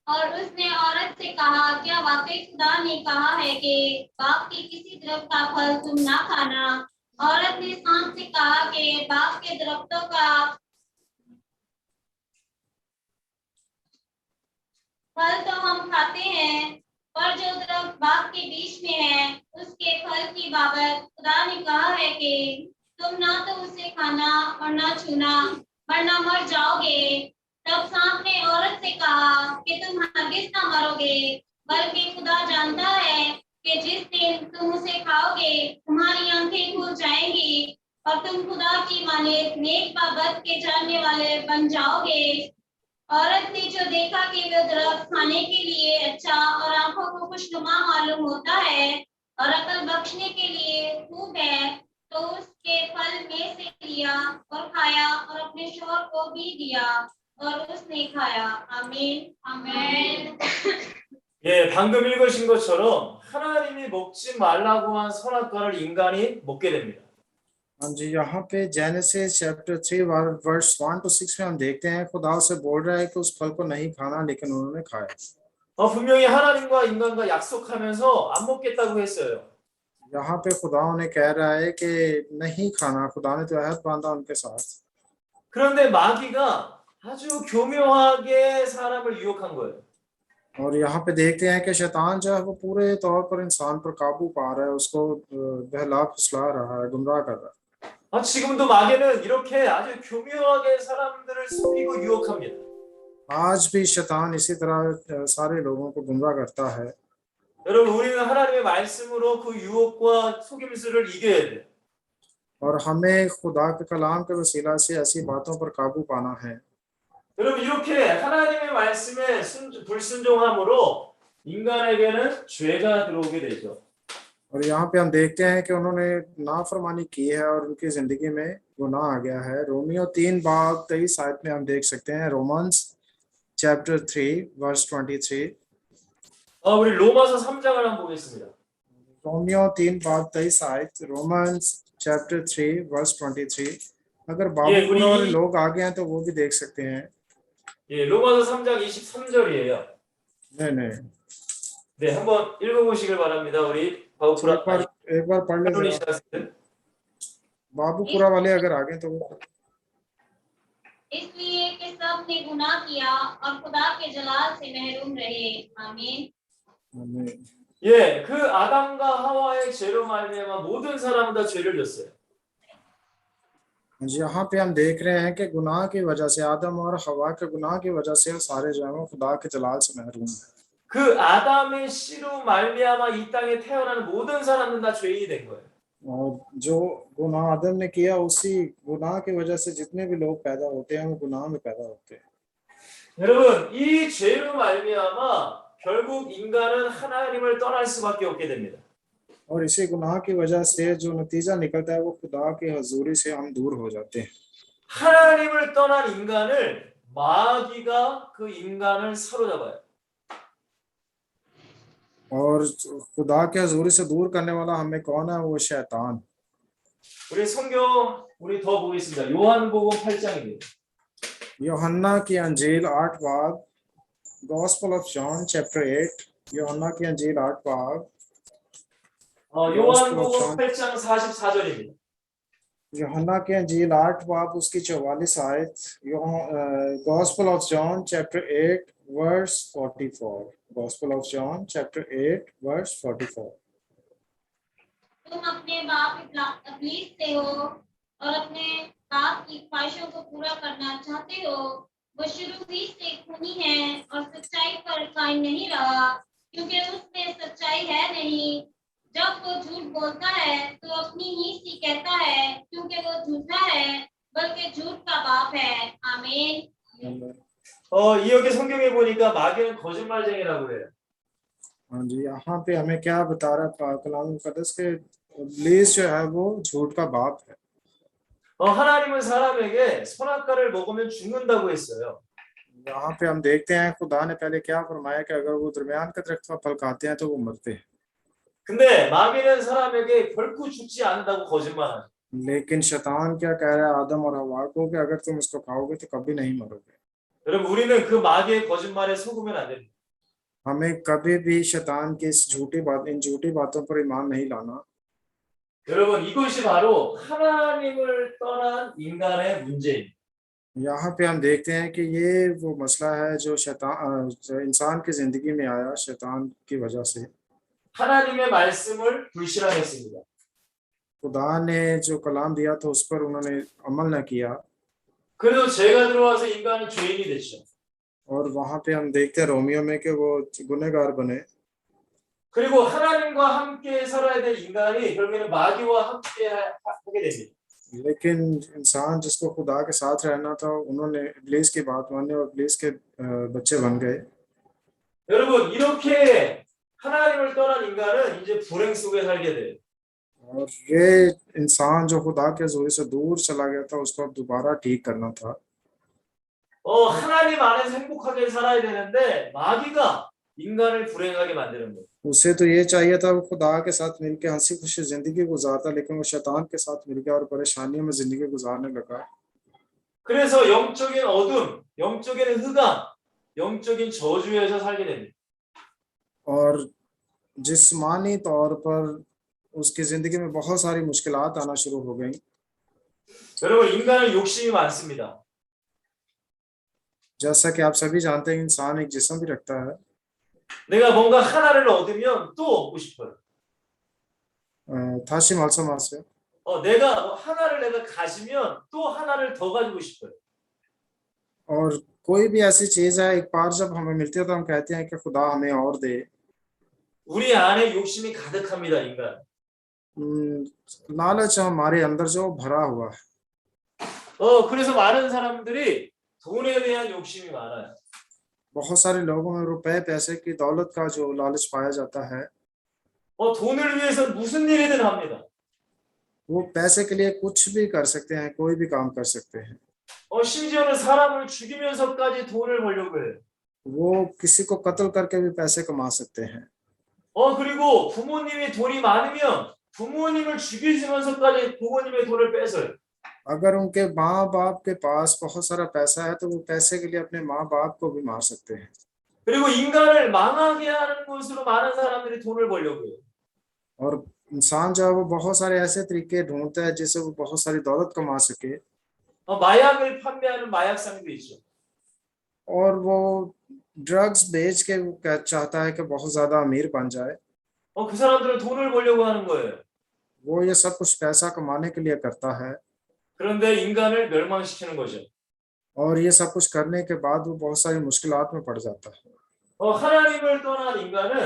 और उसने औरत से कहा, क्या वाकई खुदा ने कहा है कि बाग के किसी दरख्त का फल तुम ना खाना? औरत ने सांप से कहा कि बाग के दरख्तों का फल तो हम खाते हैं, पर जो दरख्त बाग के बीच में है उसके फल की बाबत खुदा ने कहा है कि तुम ना तो उसे खाना और ना छूना, वरना मर जाओगे। तब सांप ने औरत से कहा कि तुम हरगिज ना मरोगे, बल्कि खुदा जानता है कि जिस दिन तुम उसे खाओगे तुम्हारी आंखें खुल जाएंगी और तुम खुदा की माने नेक बाबत के जानने वाले बन जाओगे। औरत ने जो देखा कि वह दरख्त खाने के लिए अच्छा और आंखों को खुशनुमा मालूम होता है और अकल बख्शने के लिए खूब है, तो उसके फल में से लिया और खाया और अपने शौहर को भी दिया और उसने खाया। आमीन। आमीन। 예, 방금 읽으신 것처럼 하나님이 먹지 말라고 한 선악과를 인간이 먹게 됩니다. हाँ जी, यहाँ पे जेनेसिस चैप्टर 3 वर्स 1 to 6 में हम देखते हैं खुदा से बोल रहा है कि उस फल को नहीं खाना, लेकिन उन्होंने खाया। 분명히 하나님과 인간과 약속하면서 안 먹겠다고 했어요. यहाँ पे खुदा ने कह रहा है कि नहीं खाना, खुदा ने तो अहद बांधा उनके साथ। 그런데 마귀가 아주 교묘하게 사람을 유혹한 거예요. और यहाँ पे देखते हैं कि शैतान जो है वो पूरे तौर पर इंसान पर काबू पा रहा है, उसको बहला फुसला रहा है, गुमराह कर रहा है। 지금도 마귀는 이렇게 아주 교묘하게 사람들을 속이고 유혹합니다. आज भी शैतान इसी तरह सारे लोगों को गुमराह करता है। 여러분, 우리는 하나님의 말씀으로 그 유혹과 속임수를 이겨야 돼요. और हमें खुदा के कलाम के वसीला से ऐसी बातों पर काबू पाना है। 여러분, 이렇게 하나님의 말씀에 불순종함으로 인간에게는 죄가 들어오게 되죠. और यहाँ पे हम देखते हैं कि उन्होंने नाफरमानी की है और उनकी जिंदगी में गुनाह आ गया है। रोमियो 3:23 में हम देख सकते हैं, रोमन्स चैप्टर 3 वर्स 23। 우리 로마서 3장을 한번 보겠습니다. रोमियो 3:23, रोमन्स चैप्टर 3 वर्स 23। अगर बाबूपुरा वाले लोग आ गए हैं तो वो भी देख सकते हैं। 예, 로마서 3장 23절이에요. नहीं, 네, 한번 읽어보시길 바랍니다. 우리 바बूपुरा एक बार पढ़ ले। बाबूपुरा वाले अगर आ गए तो वो, इसलिए कि सब ने गुनाह किया और खुदा के जलाल से महरूम रहे। आमीन। 예, 그 아담과 하와의 죄로 말미암아 모든 사람은 다 죄를 졌어요. यहाँ पे हम देख रहे हैं कि गुनाह की वजह से, आदम और हवा के गुनाह की वजह से सारे जो है खुदा के जलाल से महरूम हैं। 그 아담의 씨로 말미암아 이 땅에 태어나는 모든 사람은 다 죄인이 된 거예요. और जो गुनाह आदम ने किया, उसी गुनाह की वजह से जितने भी लोग पैदा होते हैं वो गुनाह में पैदा होते हैं। 여러분, 이 죄로 말미암아 결국 인간은 하나님을 떠날 수밖에 없게 됩니다. और इसी गुनाह की वजह से जो नतीजा निकलता है वो खुदा की हजूरी से हम दूर हो जाते हैं। 하나님을 떠난 인간을 마귀가 그 인간을 사로잡아요. और खुदा के हजूरी से दूर करने वाला हमें कौन है? वो शैतान। 우리 성경 우리 더 보겠습니다. 요한복음 8장입니다. यूहन्ना की अंजील 8 बाब, गॉस्पेल ऑफ जॉन चैप्टर 8, यूहन्ना की अंजील 8 बाब, 요한복음 8장 44절입니다. यूहन्ना की अंजील 8 बाब उसकी 44 आयत, गॉस्पेल ऑफ जॉन चैप्टर 8 वर्स 44, गॉस्पेल ऑफ जॉन चैप्टर 8 वर्स 44। तुम अपने बाप इब्लीस से हो और अपने बाप की ख्वाहिशों को पूरा करना चाहते हो। वो शुरू ही से खूनी है और सच्चाई पर कायम नहीं रहा, क्योंकि उसमें सच्चाई है नहीं। जब वो झूठ बोलता है तो अपनी ही सी कहता है, क्योंकि वो झूठा है, बल्कि झूठ का बाप है। आमीन। 이 여기 성경에 보니까 마귀는 거짓말쟁이라고 그래요. हाँ जी, यहाँ पे हमें क्या बता रहा है कलाम मुकद्दस के? इब्लीस जो है वो झूठ का बाप है। 하나님은 사람에게 선악과를 먹으면 죽는다고 했어요. यहाँ पे हम देखते हैं खुदा ने पहले क्या फरमाया कि अगर वो दरमियान के दरख्त का फल खाते हैं तो वो मरते हैं। 근데 마귀는 사람에게 결코 죽지 않는다고 거짓말하죠. लेकिन शैतान क्या कह रहा है आदम और हवा को कि अगर तुम इसको खाओगे तो कभी नहीं मरोगे। 여러분, 우리는 그 마귀의 거짓말에 속으면 안 됩니다. हमें कभी भी शैतान की इन झूठी बातों पर ईमान नहीं लाना। 여러분, 이것이 바로 하나님을 떠난 인간의 문제입니다. यहाँ पे हम देखते हैं कि ये वो मसला है जो इंसान की जिंदगी में आया शैतान की वजह से। 하나님의 말씀을 불신앙했습니다. खुदा ने जो कलाम दिया था उस पर उन्होंने अमल न किया। 그래도 죄가 들어와서 인간은 죄인이 됐죠. और वहाँ पे हम देखते हैं रोमियो में कि वो गुनहगार बने। 그리고 하나님과 함께 살아야 될 인간이 결국에는 마귀와 함께 하게 됩니다. लेकिन इंसान जिसको खुदा के साथ रहना था, उन्होंने इब्लीस की बात मानी और इब्लीस के बच्चे बन गए। 여러분, 이렇게 하나님을 떠난 인간은 이제 불행 속에 살게 돼요. और ये इंसान जो खुदा के जोर से दूर चला गया था, उसको अब दोबारा ठीक करना था। 하나님 안에서 행복하게 살아야 되는데 마귀가 인간을 불행하게 만드는 거예요. उसे तो ये चाहिए था वो खुदा के साथ मिलकर हंसी खुशी जिंदगी गुजारता, लेकिन वो शैतान के साथ मिल गया और परेशानियों में जिंदगी गुजारने लगा। 그래서 영적인 어둠, 영적인 흑암, 영적인 저주에서 살게 됩니다. और जिस्मानी तौर पर उसकी जिंदगी में बहुत सारी मुश्किलात आना शुरू हो गई। 여러분, 인간은 욕심이 많습니다. जैसा कि आप सभी जानते हैं, इंसान एक जिस्म भी रखता है। 내가 뭔가 하나를 얻으면 또 얻고 싶어요. 다시 말씀하세요. 내가 하나를 내가 가지면 또 하나를 더 가지고 싶어요. और कोई भी ऐसी चीज है, एक बार जब हमें मिलती है तो हम कहते हैं कि खुदा हमें और दे। 우리 안에 욕심이 가득합니다, 인간. लालच हमारे अंदर जो भरा हुआ है। 그래서 많은 사람들이 돈에 대한 욕심이 많아요. बहुत सारे लोगों में रुपए पैसे की दौलत का जो लालच पाया जाता है, 돈을 위해서 무슨 일이든 합니다. वो पैसे के लिए कुछ भी कर सकते हैं, कोई भी काम कर सकते हैं। 심지어는 사람을 죽이면서까지 돈을 벌려고 해요. वो किसी को कत्ल करके भी पैसे कमा सकते हैं। 그리고 부모님이 돈이 많으면 부모님을 죽이면서까지 부모님의 돈을 뺏어요. अगर उनके माँ बाप के पास बहुत सारा पैसा है तो वो पैसे के लिए अपने माँ बाप को भी मार सकते हैं। 그리고 인간을 망하게 하는 것으로 많은 사람들이 돈을 벌려고 해요. और इंसान जो है वो बहुत सारे ऐसे तरीके ढूंढता है जिससे वो बहुत सारी दौलत कमा सके। 마약을 판매하는 마약상도 있죠. और वो ड्रग्स बेच के वो चाहता है कि बहुत ज्यादा अमीर बन जाए। 그 사람들은 돈을 벌려고 하는 거예요. वो ये सब कुछ पैसा कमाने के लिए करता है। 그런데 인간을 멸망시키는 거죠. और ये सब कुछ करने के बाद वो बहुत सारी मुश्किलात में पड़ जाता है। 하나님을 떠난 인간은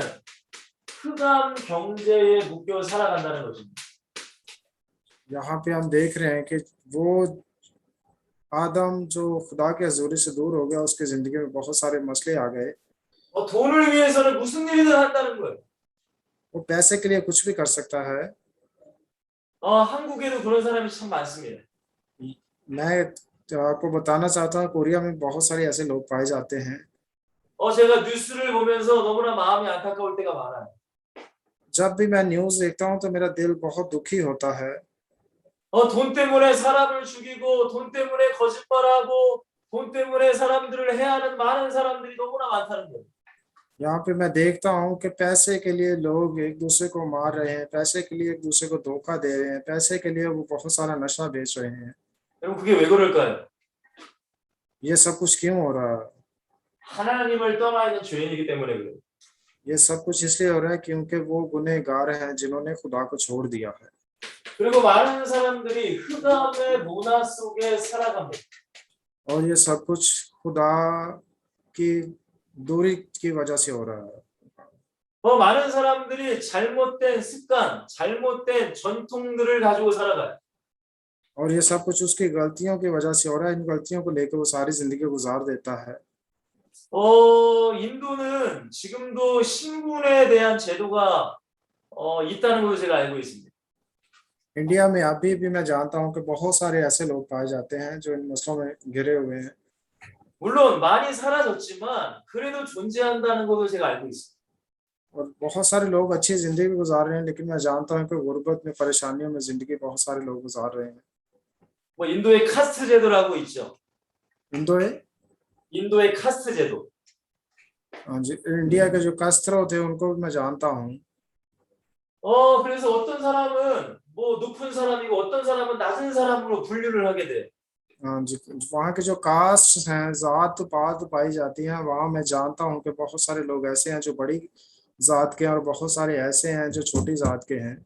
흑암 경제에 묶여 살아간다는 것입니다. यहाँ पे हम देख रहे हैं कि वो आदम जो खुदा के हजूरी से दूर हो गया, उसकी जिंदगी में बहुत सारे मसले आ गए। 돈을 위해서는 무슨 일이든 한다는 거예요. वो पैसे के लिए कुछ भी कर सकता है। 한국에도 그런 사람이 참 많습니다. मैं आपको बताना चाहता हूँ, कोरिया में बहुत सारे ऐसे लोग पाए जाते हैं। 제가 뉴스를 보면서 너무나 마음이 안타까울 때가 많아요. जब भी मैं न्यूज़ देखता हूँ तो मेरा दिल बहुत दुखी होता है। 돈 때문에 사람을 죽이고 돈 때문에 거짓말하고 돈 때문에 사람들을 해하는 많은 사람들이 너무나 많다는 거예요. यहाँ पे मैं देखता हूँ कि पैसे के लिए लोग एक दूसरे को मार रहे हैं, पैसे के लिए एक दूसरे को धोखा दे रहे हैं, पैसे के लिए वो बहुत सारा नशा बेच रहे हैं। 여러분, 그게 왜 그럴까요? ये सब कुछ क्यों हो रहा है? 하나님을 떠나 있는 죄인이기 때문에 그래요. ये सब कुछ इसलिए हो रहा है क्योंकि वो गुनहगार हैं जिन्होंने खुदा को छोड़ दिया है। 그리고 많은 사람들이 흑암의 문화 속에 살아갑니다. और ये सब कुछ खुदा की दूरी की वजह से हो रहा है। 많은 사람들이 잘못된 습관, 잘못된 전통들을 가지고 살아가요. और ये सब कुछ उसकी गलतियों की वजह से हो रहा है। इन गलतियों को लेकर वो सारी जिंदगी गुजार देता है। 인도는 지금도 신분에 대한 제도가 있다는 것을 제가 알고 있습니다. इंडिया में अभी भी मैं जानता हूँ कि बहुत सारे ऐसे लोग पाए जाते हैं जो इन मसलों में घिरे हुए हैं। 물론 많이 사라졌지만 그래도 존재한다는 것을 제가 알고 있습니다. और बहुत सारे लोग अच्छी जिंदगी गुजार रहे हैं, लेकिन मैं जानता हूँ कि गुर्बत में, परेशानियों में जिंदगी बहुत सारे लोग गुजार रहे हैं। 인도의 카스트 제도라고 있죠. 인도의 카스트 제도. हाँ जी, इंडिया के जो कास्त्र होते हैं उनको भी मैं जानता हूँ। 그래서 어떤 사람은 높은 사람이고 어떤 사람은 낮은 사람으로 분류를 하게 돼. हाँ जी, वहाँ के जो कास्ट हैं, जात पात पाई जाती हैं, वहाँ मैं जानता हूँ कि बहुत सारे लोग ऐसे हैं जो बड़ी जात के हैं और बहुत सारे ऐसे हैं जो छोटी जात के हैं।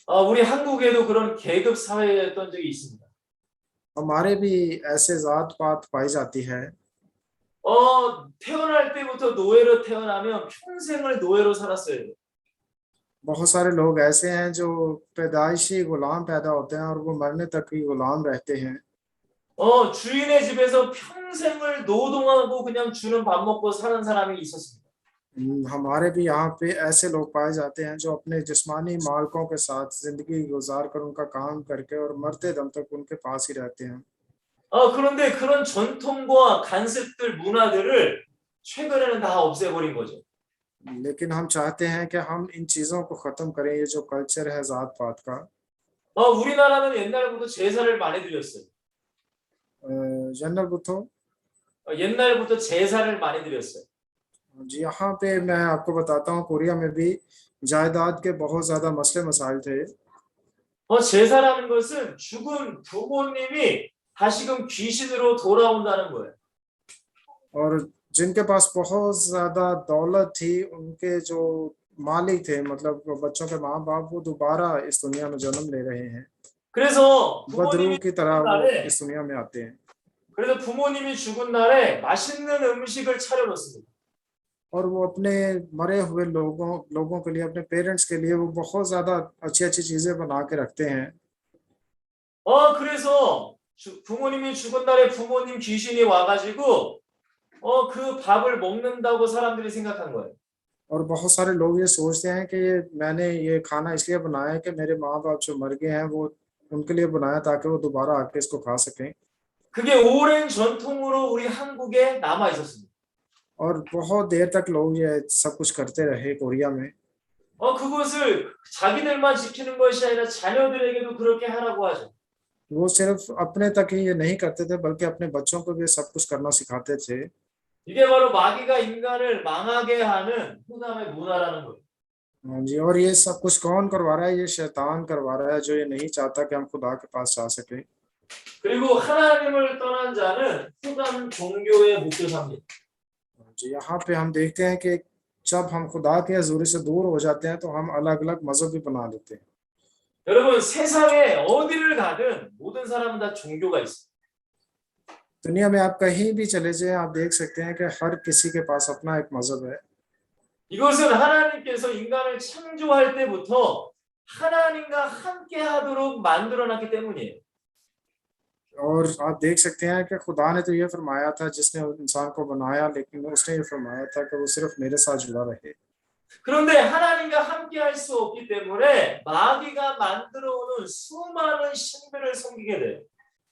우리 한국에도 그런 계급 사회였던 적이 있습니다. हमारे भी ऐसे जात पात पाई जाती है। 태어날 때부터 노예로 태어나면 평생을 노예로 살았어요. बहुत सारे लोग ऐसे हैं जो पैदाइशी गुलाम पैदा होते हैं और वो मरने तक ही गुलाम रहते हैं। 주인의 집에서 평생을 노동하고 그냥 주는 밥 먹고 사는 사람이 있었습니다. हमारे भी यहाँ पे ऐसे लोग पाए जाते हैं जो अपने जिस्मानी मालिकों के साथ जिंदगी गुजार कर उनका काम करके और मरते दम तक उनके पास ही रहते हैं। 그런데 그런 전통과 관습들, 문화들을 최근에는 다 없애버린 거죠. लेकिन हम चाहते हैं कि हम इन चीजों को खत्म करें, ये जो कल्चर है जात पात का। 우리나라는 옛날부터 제사를 많이 드렸어요. जनरल बुद्धो 옛날부터 제사를 많이 드렸어요. जी, यहाँ पे मैं आपको बताता हूँ, कोरिया में भी जायदाद के बहुत ज्यादा मसले मसाइल थे। 제사라는 것은 죽은 부모님이 다시금 귀신으로 돌아온다는 거예요. और जिनके पास बहुत ज्यादा दौलत थी, उनके जो मालिक थे, मतलब बच्चों के माँ बाप, वो दोबारा इस दुनिया में जन्म ले रहे हैं। 그래서 बदरू 부모님이 की तरह 죽은 वो 날에 इस दुनिया में आते हैं। 그래서 부모님이 죽은 날에 맛있는 음식을 차려 놓습니다. और वो अपने मरे हुए लोगों के लिए, अपने पेरेंट्स के लिए वो बहुत ज्यादा अच्छी अच्छी चीजें बना के रखते हैं। 그래서 부모님이 죽은 날에 부모님 귀신이 와가지고 그 밥을 먹는다고 사람들이 생각한 거예요. और बहुत सारे लोग ये सोचते हैं कि मैंने ये खाना इसलिए बनाया है कि मेरे माँ बाप जो मर गए हैं वो उनके लिए बनाया ताकि वो दोबारा आके इसको खा सकें। 그게 오랜 전통으로 우리 한국에 남아 있었습니다. और बहुत देर तक लोग ये सब कुछ करते रहे कोरिया में। 그것을 자기들만 지키는 것이 아니라 자녀들에게도 그렇게 하라고 하죠. वो सिर्फ अपने तक ही ये नहीं करते थे, बल्कि अपने बच्चों को भी सब कुछ करना सिखाते थे। 이게 바로 마귀가 인간을 망하게 하는 흑암의 문화라는 거예요. हाँ जी, और ये सब कुछ कौन करवा रहा है? ये शैतान करवा रहा है, जो ये नहीं चाहता कि हम खुदा के पास जा सके। 그리고 하나님을 떠난 자는 흑암 종교의 목표사입니다. जी, यहाँ पे हम देखते हैं कि जब हम खुदा के हजूरी से दूर हो जाते हैं तो हम अलग अलग मजहब भी बना लेते हैं। 여러분 세상에 어디를 가든 모든 사람은 다 종교가 있어요. दुनिया में आप कहीं भी चले जाएं, आप देख सकते हैं कि हर किसी के पास अपना एक मजहब है। 이것은 하나님께서 인간을 창조할 때부터 하나님과 함께 하도록 만들어놨기 때문이에요. और आप देख सकते हैं कि खुदा ने तो ये फरमाया था, जिसने इंसान को बनाया, लेकिन उसने ये फरमाया था कि वो सिर्फ मेरे साथ जुड़ा रहे। 그런데 하나님과 함께 할 수 없기 때문에 마귀가 만들어오는 수많은 신들을 섬기게 돼요.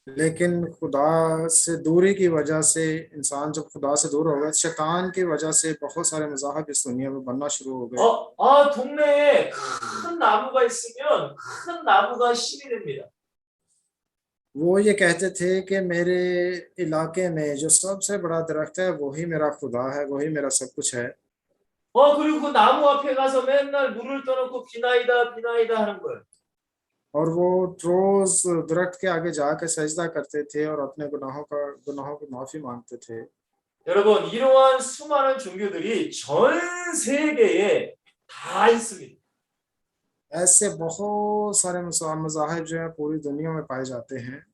लेकिन खुदा से दूरी की वजह से इंसान जब खुदा से दूर हो गया, शैतान की वजह से बहुत सारे मज़ाहब इस दुनिया में बनना शुरू हो गए। 동네에 큰 나무가 있으면 큰 나무가 신이 됩니다. वो ये कहते थे कि मेरे इलाके में जो सबसे बड़ा दरख्त है वही मेरा खुदा है, वही मेरा सब कुछ है। 그리고 그 나무 앞에 가서 맨날 물을 떠놓고 비나이다 비나이다 하는 거예요. और वो रोज दरख्त के आगे जाकर सजदा करते थे और अपने गुनाहों की माफी मांगते थे। 여러분 이러한 수많은 종교들이 전 세계에 다 있습니다. ऐसे बहुत सारे मज़ाहिब जो है पूरी दुनिया में पाए जाते हैं।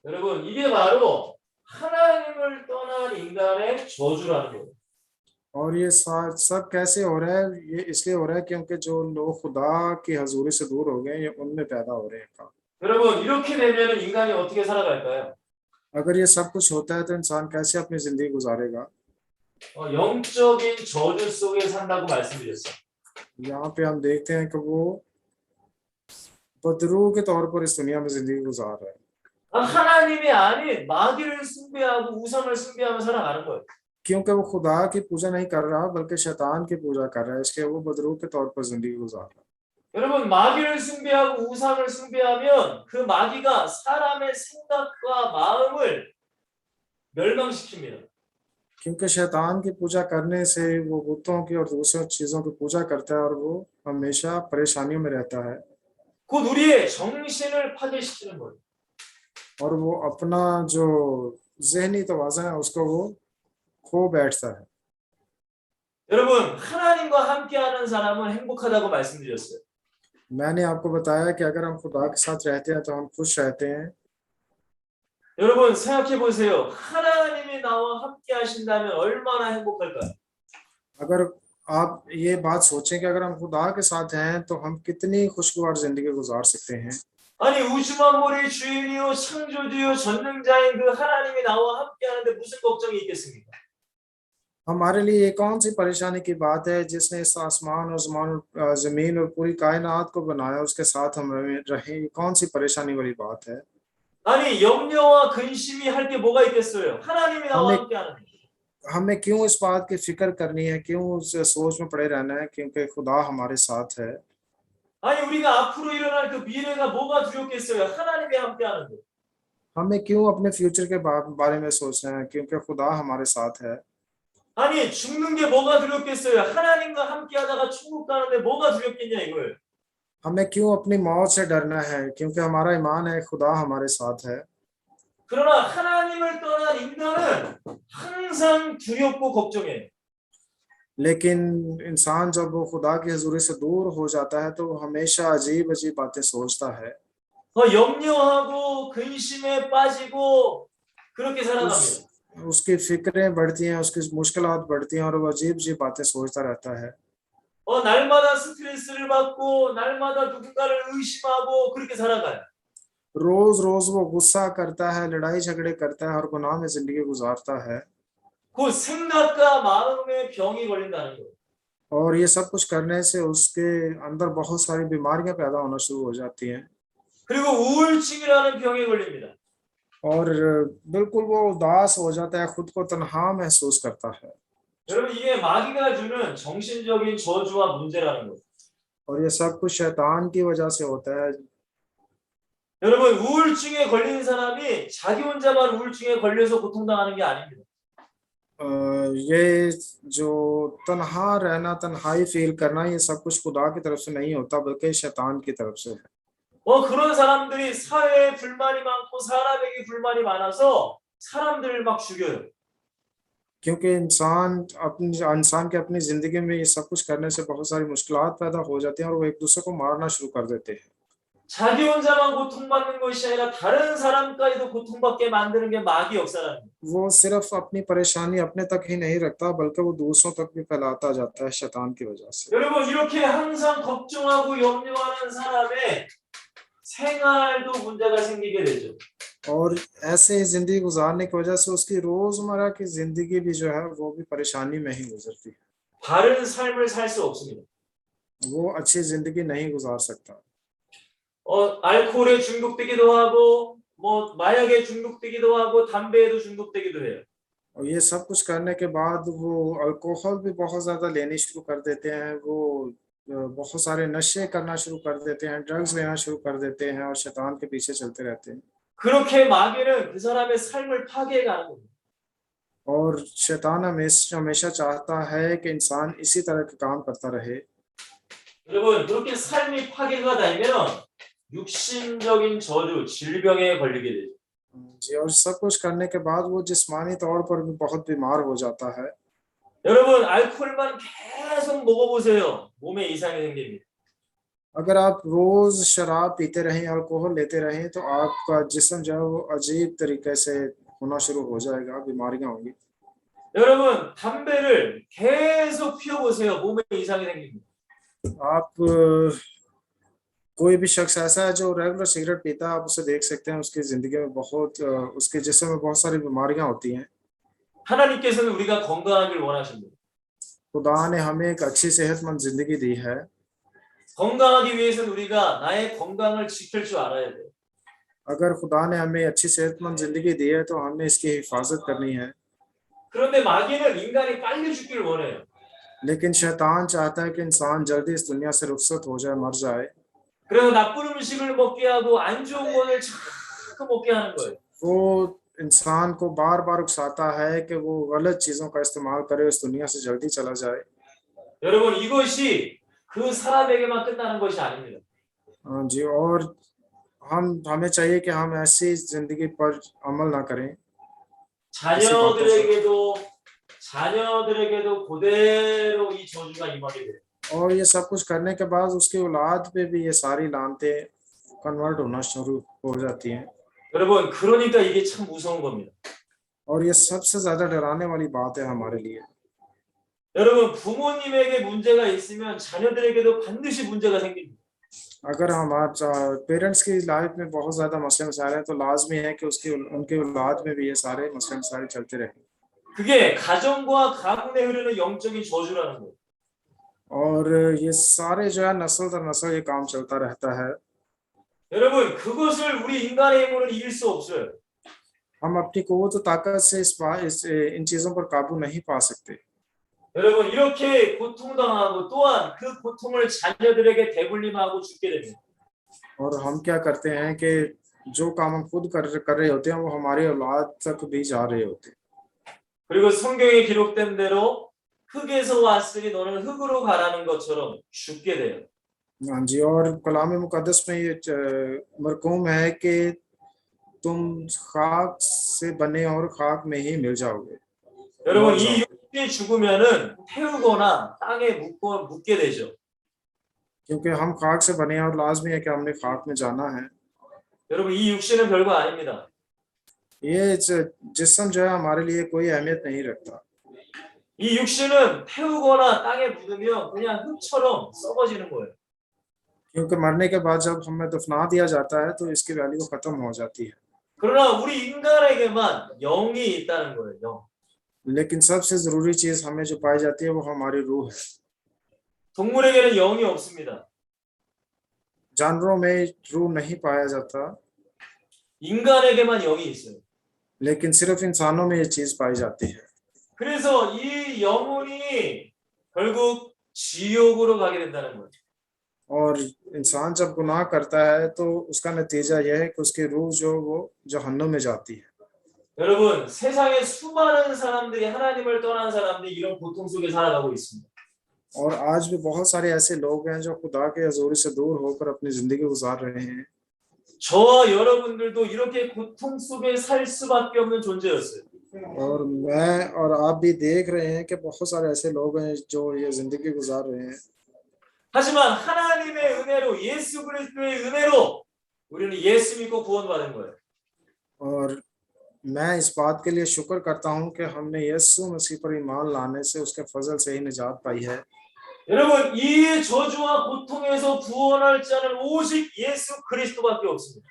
여러분 이게 바로 하나님을 떠난 인간의 저주라는 거예요. और ये सब कैसे हो रहा है? ये इसलिए हो रहा है क्योंकि जो लोग खुदा की हजूरी से दूर हो गए, ये उनमें पैदा हो रहे हैं। 여러분 이렇게 되면 인간이 어떻게 살아갈까요? अगर ये सब कुछ होता है तो इंसान कैसे अपनी जिंदगी गुजारेगा? 영적인 저주 속에 산다고 말씀드렸어요. यहाँ पे हम देखते हैं कि वो बदरू के तौर पर इस दुनिया में जिंदगी गुजार रहा है। 하나님이 아닌 마귀를 숭배하고 우상을 숭배하며 살아가는 거예요. क्योंकि वो खुदा की पूजा नहीं कर रहा बल्कि शैतान की पूजा कर रहा है, इसलिए वो बदरू के तौर पर जिंदगी गुजार रहा है। 여러분 마귀를 숭배하고 우상을 숭배하면 그 마귀가 사람의 생각과 마음을 멸망시킵니다. क्योंकि शैतान की पूजा करने से वो बुतों की और दूसरी चीजों की पूजा करता है और वो हमेशा परेशानियों में रहता है। 곧 우리의 정신을 파괴시키는 거예요. और वो अपना जो ज़हनी तवाज़ुन है उसको वो खो बैठता है। 여러분 하나님과 함께하는 사람은 행복하다고 말씀드렸어요. मैंने आपको बताया कि अगर हम खुदा के साथ रहते हैं तो हम खुश रहते हैं। 여러분 생각해 보세요. 하나님이 나와 함께 하신다면 얼마나 행복할까요? अगर आप ये बात सोचें कि अगर हम खुदा के साथ हैं तो हम कितनी खुशगवार जिंदगी गुजार सकते हैं। 아니 우주 만물의 주인이요 창조주요 전능자인 그 하나님이 나와 함께하는데 무슨 걱정이 있겠습니까? हमारे लिए ये कौन सी परेशानी की बात है जिसने इस आसमान और जमीन और पूरी कायनात को बनाया, उसके साथ हम रहें, ये कौन सी परेशानी वाली बात है। 아니 염려와 근심이 할 게 뭐가 있겠어요? 하나님이 나와 हमें 함께하는데. हमें क्यों इस बात की फिक्र करनी है, क्यों उस सोच में पड़े रहना है, क्योंकि खुदा हमारे साथ है। 아니 우리가 앞으로 일어날 그 미래가 뭐가 두렵겠어요? 하나님이 함께하는데. हमें क्यों अपने फ्यूचर के बारे में सोचना है, क्योंकि खुदा हमारे साथ है। 아니 죽는 게 뭐가 두렵겠어요? 하나님과 함께하다가 천국 가는데 뭐가 두렵겠냐 이거예요. हमें क्यों अपनी मौत से डरना है, क्योंकि हमारा ईमान है खुदा हमारे साथ है। 그러나 하나님을 떠난 인간은 항상 두렵고 걱정해. लेकिन इंसान जब वो खुदा की हजूरी से दूर हो जाता है तो वो हमेशा अजीब अजीब बातें सोचता है। 염려하고 근심에 빠지고 그렇게 살아갑니다. उसकी फिक्रें बढ़ती हैं, उसकी मुश्किलात बढ़ती हैं और वो अजीब अजीब बातें सोचता रहता है। 날마다 스트레스를 받고 날마다 누군가를 의심하고 그렇게 살아가요. रोज रोज वो गुस्सा करता है, लड़ाई झगड़े करता है और गुनाह में जिंदगी गुजारता है। 그 생각과 마음에 병이 걸린다는 거예요. और ये सब कुछ करने से उसके अंदर बहुत सारी बीमारियां पैदा होना शुरू हो जाती हैं 그리고 우울증이라는 병에 걸립니다. और बिल्कुल वो उदास हो जाता है, खुद को तन्हा महसूस करता है। 여러분 이게 마귀가 주는 정신적인 저주와 문제라는 거예요. और ये सब कुछ शैतान की वजह से होता है। 여러분 우울증에 걸린 사람이 자기 혼자만 우울증에 걸려서 고통당하는 게 아닙니다. ये जो तन्हा रहना, तन्हाई फील करना, ये सब कुछ खुदा की तरफ से नहीं होता बल्कि शैतान की तरफ से है। 그런 사람들이 사회에 불만이 많고 사람에게 불만이 많아서 사람들을 막 죽여요. क्योंकि इंसान के अपनी जिंदगी में ये सब कुछ करने से बहुत सारी मुश्किलात पैदा हो जाती हैं और वो एक दूसरे को मारना शुरू कर देते हैं। 자기 혼자만 고통받는 것이 아니라 다른 사람까지도 고통받게 만드는 게 마귀 역사라는 거예요. वो सिर्फ अपनी परेशानी अपने तक ही नहीं रखता बल्कि वो दूसरों तक भी फैलाता जाता है शैतान की वजह से। 여러분 이렇게 항상 걱정하고 염려하는 사람의 생활도 문제가 생기게 되죠. और ऐसे ही जिंदगी गुजारने की वजह से उसकी रोजमर्रा की जिंदगी भी जो है वो भी परेशानी में ही गुजरती है। 바른 삶을 살 수 없습니다. वो अच्छी जिंदगी नहीं गुजार सकता। 알코올에 중독되기도 하고 마약에 중독되기도 하고 담배에도 중독되기도 해요. और ये सब कुछ करने के बाद वो अल्कोहल भी बहुत ज्यादा लेनी शुरू कर देते हैं, वो बहुत सारे नशे करना शुरू कर देते हैं, ड्रग्स लेना शुरू कर देते हैं और शैतान के पीछे चलते रहते हैं। 그렇게 마귀는 그 사람의 삶을 파괴해 가는 겁니다. और शैतान हमेशा चाहता है कि इंसान इसी तरह के काम करता रहे। 여러분 그렇게 삶이 파괴가 되면 육신적인 저주, 질병에 걸리게 되죠. जी, और सब कुछ करने के बाद वो जिस्मानी तौर पर भी बहुत बीमार हो जाता है। 여러분 알코올만 계속 먹어보세요. 몸에 이상이 생깁니다. अगर आप रोज शराब पीते रहें, अल्कोहल लेते रहें तो आपका जिस्म जो है वो अजीब तरीके से होना शुरू हो जाएगा, बीमारियां होंगी। 여러분 담배를 계속 피워보세요. 몸에 이상이 생깁니다. आप कोई भी शख्स ऐसा है जो रेगुलर सिगरेट पीता है, आप उसे देख सकते हैं, उसकी जिंदगी में उसके जिस्म में बहुत सारी बीमारियां होती हैं। 하나님께서는 우리가 건강하길 원하십니다. खुदा ने हमें एक अच्छी सेहतमंद जिंदगी दी है। 건강하기 위해서는 우리가 나의 건강을 지킬 줄 알아야 돼요. अगर खुदा ने हमें अच्छी सेहतमंद जिंदगी दी है तो हमने इसकी हिफाजत करनी है। 그런데 마귀는 인간이 빨리 죽기를 원해요. लेकिन शैतान चाहता है कि इंसान जल्दी इस दुनिया से रुखसत हो जाए, मर जाए। 그래서 나쁜 음식을 먹게 하고 안 좋은 것을 자꾸 먹게 하는 거예요. वो इंसान को बार बार उकसाता है कि वो गलत चीजों का इस्तेमाल करे, इस दुनिया से जल्दी चला जाए। 여러분 이것이 그 사람에게만 끝나는 것이 아닙니다. हाँ जी, और हमें चाहिए कि हम ऐसी जिंदगी पर अमल ना करें। 자녀들에게도 그대로 이 저주가 임하게 돼요. और ये सब कुछ करने के बाद उसकी औलाद पे भी ये सारी लानतें कन्वर्ट होना शुरू हो जाती हैं। 여러분 그러니까 이게 참 무서운 겁니다. और ये सबसे ज्यादा डराने वाली बात है हमारे लिए। 여러분 부모님에게 문제가 있으면 자녀들에게도 반드시 문제가 생깁니다. अगर हमारा पेरेंट्स की लाइफ में बहुत ज्यादा मसले मसाइल हैं तो लाजमी है कि उसकी उनके औलाद में भी ये सारे मसले मसाइल चलते रहे 그게 가정과 가문에 흐르는 영적인 저주라는 거예요. और ये सारे जो है नस्ल दर नस्ल ये काम चलता रहता है। 여러분 그것을 우리 인간의 힘으로는 이길 수 없어요. हम अपनी कुव्वत ताकत से इन चीजों पर काबू नहीं पा सकते। 여러분 이렇게 고통당하고 또한 그 고통을 자녀들에게 대물림하고 죽게 됩니다. और हम क्या करते हैं कि जो काम हम खुद कर रहे होते हैं वो हमारी औलाद तक भी जा रहे होते हैं। 그리고 성경에 기록된 대로 흙에서 왔으니 너는 흙으로 가라는 것처럼 죽게 돼요. हाँ जी, और कलाम मुकद्दस में ये मरकूम है कि तुम खाक से बने और खाक में ही मिल जाओगे। 여러분 이 육신이 죽으면은 태우거나 땅에 묻게 되죠. क्योंकि हम खाक से बने हैं और लाजमी है कि हमने खाक में जाना है। 여러분 이 육신은 별거 아닙니다. ये जिस्म जो है हमारे लिए कोई अहमियत नहीं रखता। 이 육신은 태우거나 땅에 묻으면 그냥 흙처럼 썩어지는 거예요. क्योंकि मरने के बाद जब हमें दफना दिया जाता है तो इसकी वैल्यू खत्म हो जाती है। 그러나 우리 인간에게만 영이 있다는 거예요. 영. लेकिन सबसे जरूरी चीज हमें जो पाई जाती है वो हमारी रूह है। 동물에게는 영이 없습니다. जानवरों में रूह नहीं पाया जाता, 인간에게만 영이 있어요. लेकिन सिर्फ इंसानों में ये चीज पाई जाती है। 그래서 이 영혼이 결국 지옥으로 가게 된다는 거예요. और इंसान जब गुनाह करता है तो उसका नतीजा यह है कि उसकी रूह जो वो जहन्नुम में जाती है। 여러분 세상에 수많은 사람들이 하나님을 떠난 사람들이 이런 고통 속에 살아가고 있습니다. और आज भी बहुत सारे ऐसे लोग हैं जो खुदा के हजूरी से दूर होकर अपनी जिंदगी गुजार रहे हैं। 저와 여러분들도 이렇게 고통 속에 살 수밖에 없는 존재였어요. और मैं और आप भी देख रहे हैं कि बहुत सारे ऐसे लोग हैं जो ये जिंदगी गुजार रहे हैं। 하지만 하나님의 은혜로 예수 그리스도의 은혜로 우리는 예수 믿고 구원받은 거예요. और मैं इस बात के लिए शुक्र करता हूँ कि हमने यीशु मसीह पर ईमान लाने से उसके फजल से ही निजात पाई है। 여러분 이 저주와 고통에서 구원할 자는 오직 예수 그리스도밖에 없습니다.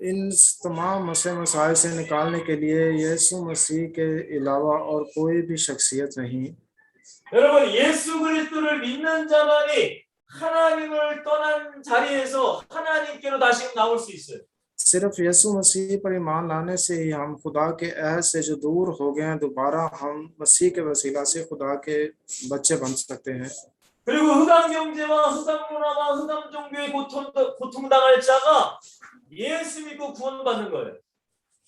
इन तमाम मसले मसाइल से निकालने के लिए यीशु मसीह के अलावा और कोई भी शख्सियत नहीं। 여러분 예수 그리스도를 믿는 자만이 하나님을 떠난 자리에서 하나님께로 다시 나올 수 있어요. सिर्फ यीशु मसीह पर ईमान लाने से ही हम खुदा के अहद से जो दूर हो गए हैं दोबारा हम मसीह के वसीला से खुदा के बच्चे बन सकते हैं। 그리고 흑암 경제와 흑암 문화와 흑암 종교의 고통당할 자가 예수 믿고 구원받는 거예요.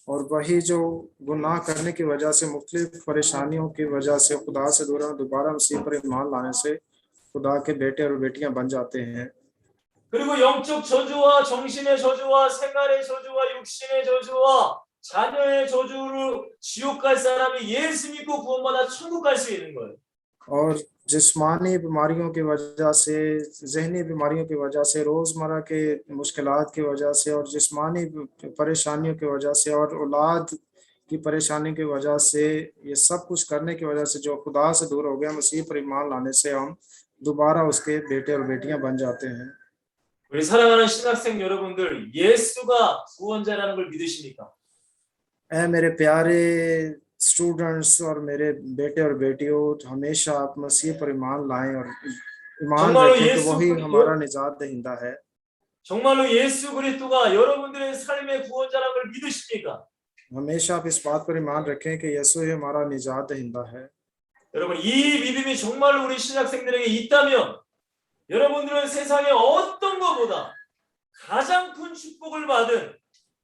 और वही जो गुनाह करने की वजह से मुख्तलिफ परेशानियों की वजह से खुदा से दूर दोबारा मसीह पर ईमान लाने से खुदा के बेटे और बेटियां बन जाते हैं। 그리고 영적 저주와 정신의 저주와 생활의 저주와 육신의 저주와 자녀의 저주로 지옥 갈 사람이 예수 믿고 구원받아 천국 갈 수 있는 거예요. और जिस्मानी बीमारियों की वजह से, जहनी बीमारियों की वजह से, रोज़मर्रा के मुश्किलात की वजह से और जिस्मानी परेशानियों की वजह से और औलाद की परेशानी की वजह से, ये सब कुछ करने की वजह से जो खुदा से दूर हो गया, मसीह पर ईमान लाने से हम दोबारा उसके बेटे और बेटियां बन जाते हैं। 우리 사랑하는 신학생 여러분들, 예수가 구원자라는 걸 믿으십니까? ऐ मेरे प्यारे स्टूडेंट्स और मेरे बेटे और बेटियों, हमेशा आप मसीह पर ईमान लाएं और ईमान रखें कि वही हमारा निजात दहिंदा है। 정말로 예수 그리스도가 여러분들의 삶의 구원자라는 걸 믿으십니까? हमेशा आप इस बात पर ईमान रखें कि यीशु ही हमारा निजात दहिंदा है। 여러분 이 믿음이 정말로 우리 신학생들에게 있다면 여러분들은 세상의 어떤 것보다 가장 큰 축복을 받은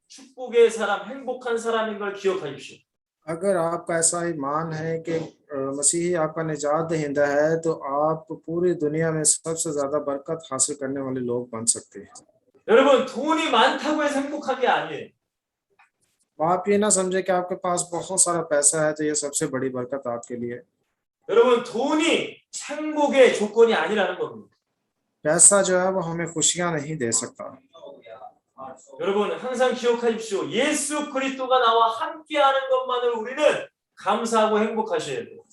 축복의 사람, 행복한 사람인 걸 기억하십시오. अगर आपका ऐसा ईमान है कि मसीही आपका निजात दहिंदा है तो आप पूरी दुनिया में सबसे ज्यादा बरकत हासिल करने वाले लोग बन सकते हैं। 여러분 돈이 많다고 해서 행복한 게 아니에요. आप ये ना समझे कि आपके पास बहुत सारा पैसा है तो ये सबसे बड़ी बरकत आपके लिए। 여러분 돈이 행복의 조건이 아니라는 겁니다. पैसा जो है वो हमें खुशियां नहीं दे सकता। 여러분 항상 기억하십시오. 예수 그리스도가 나와 함께하는 것만으로 우리는 감사하고 행복하셔야 돼요.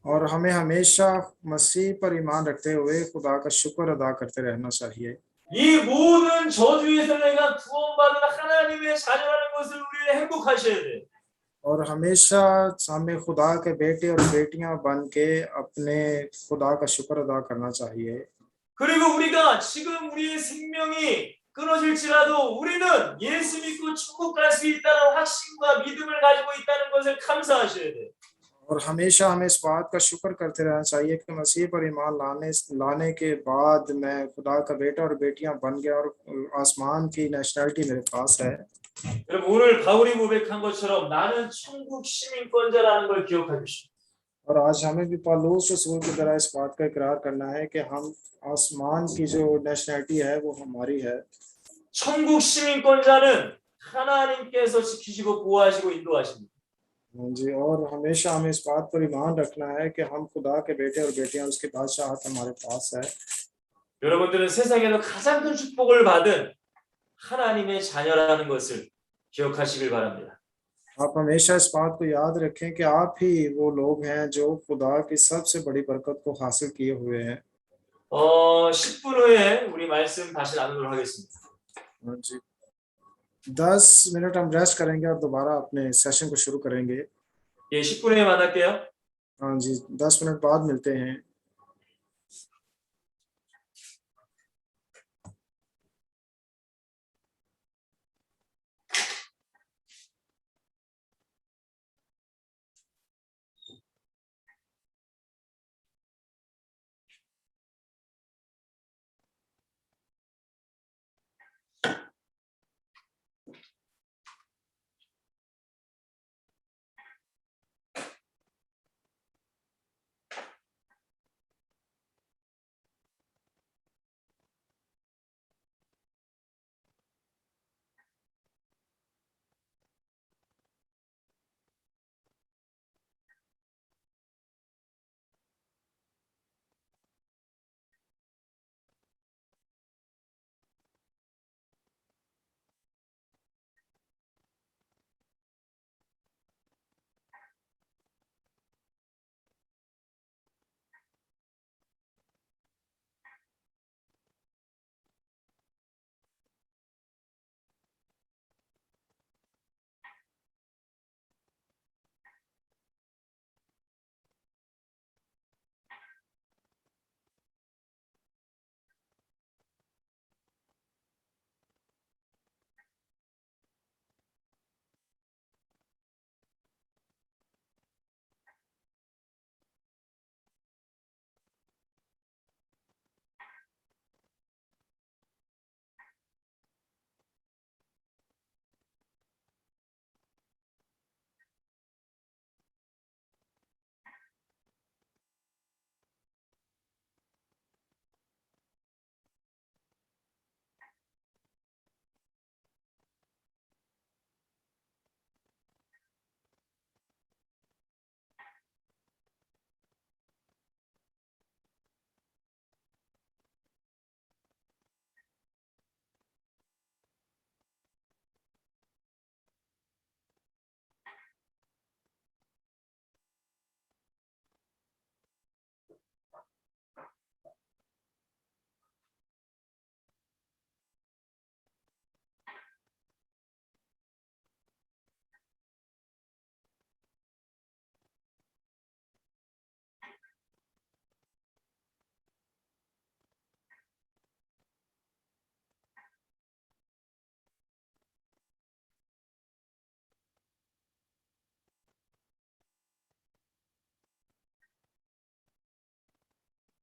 और हमें हमेशा मसीह पर ईमान रखते हुए खुदा का शुक्र अदा करते रहना चाहिए। 이 모든 저주에서 내가 구원받은 하나님의 자녀라는 것을 우리는 행복하셔야 돼. और हमेशा हमें खुदा के बेटे और बेटियां बन के अपने खुदा का शुक्र अदा करना चाहिए। 그리고 우리가 지금 우리의 생명이 끊어질지라도 우리는 예수 믿고 천국 갈 수 있다는 확신과 믿음을 가지고 있다는 것을 감사하셔야 돼. और हमेशा हमें इस बात का शुक्र करते रहना चाहिए कि मसीह पर ईमान लाने के बाद मैं खुदा का बेटा और बेटियां बन गया और आसमान की नेशनलिटी मेरे पास है। 여러분 오늘 바울이 고백한 것처럼 나는 천국 시민권자라는 걸 기억해 주십시오. और आज हमें भी पौलुस रसूल की तरह इस बात का इकरार करना है कि हम आसमान की जो नेशनलिटी है वो हमारी है। 천국 시민권자는 하나님께서 지키시고 보호하시고 인도하십니다. जी, और हमेशा हमें इस बात पर ईमान रखना है कि हम खुदा के बेटे और बेटियां उसके बादशाहत हमारे पास है। 여러분들은 세상에서 가장 큰 축복을 받은 하나님의 자녀라는 것을 기억하시길 바랍니다. आप हमेशा इस बात को याद रखें कि आप ही वो लोग हैं जो खुदा की सबसे बड़ी बरकत को हासिल किए हुए हैं। 10분 후에 우리 말씀 다시 나누도록 하겠습니다. जी, 10 मिनट हम रेस्ट करेंगे और दोबारा अपने सेशन को शुरू करेंगे। 예, 10분 후에 만날게요. हाँ जी, 10 मिनट बाद मिलते हैं।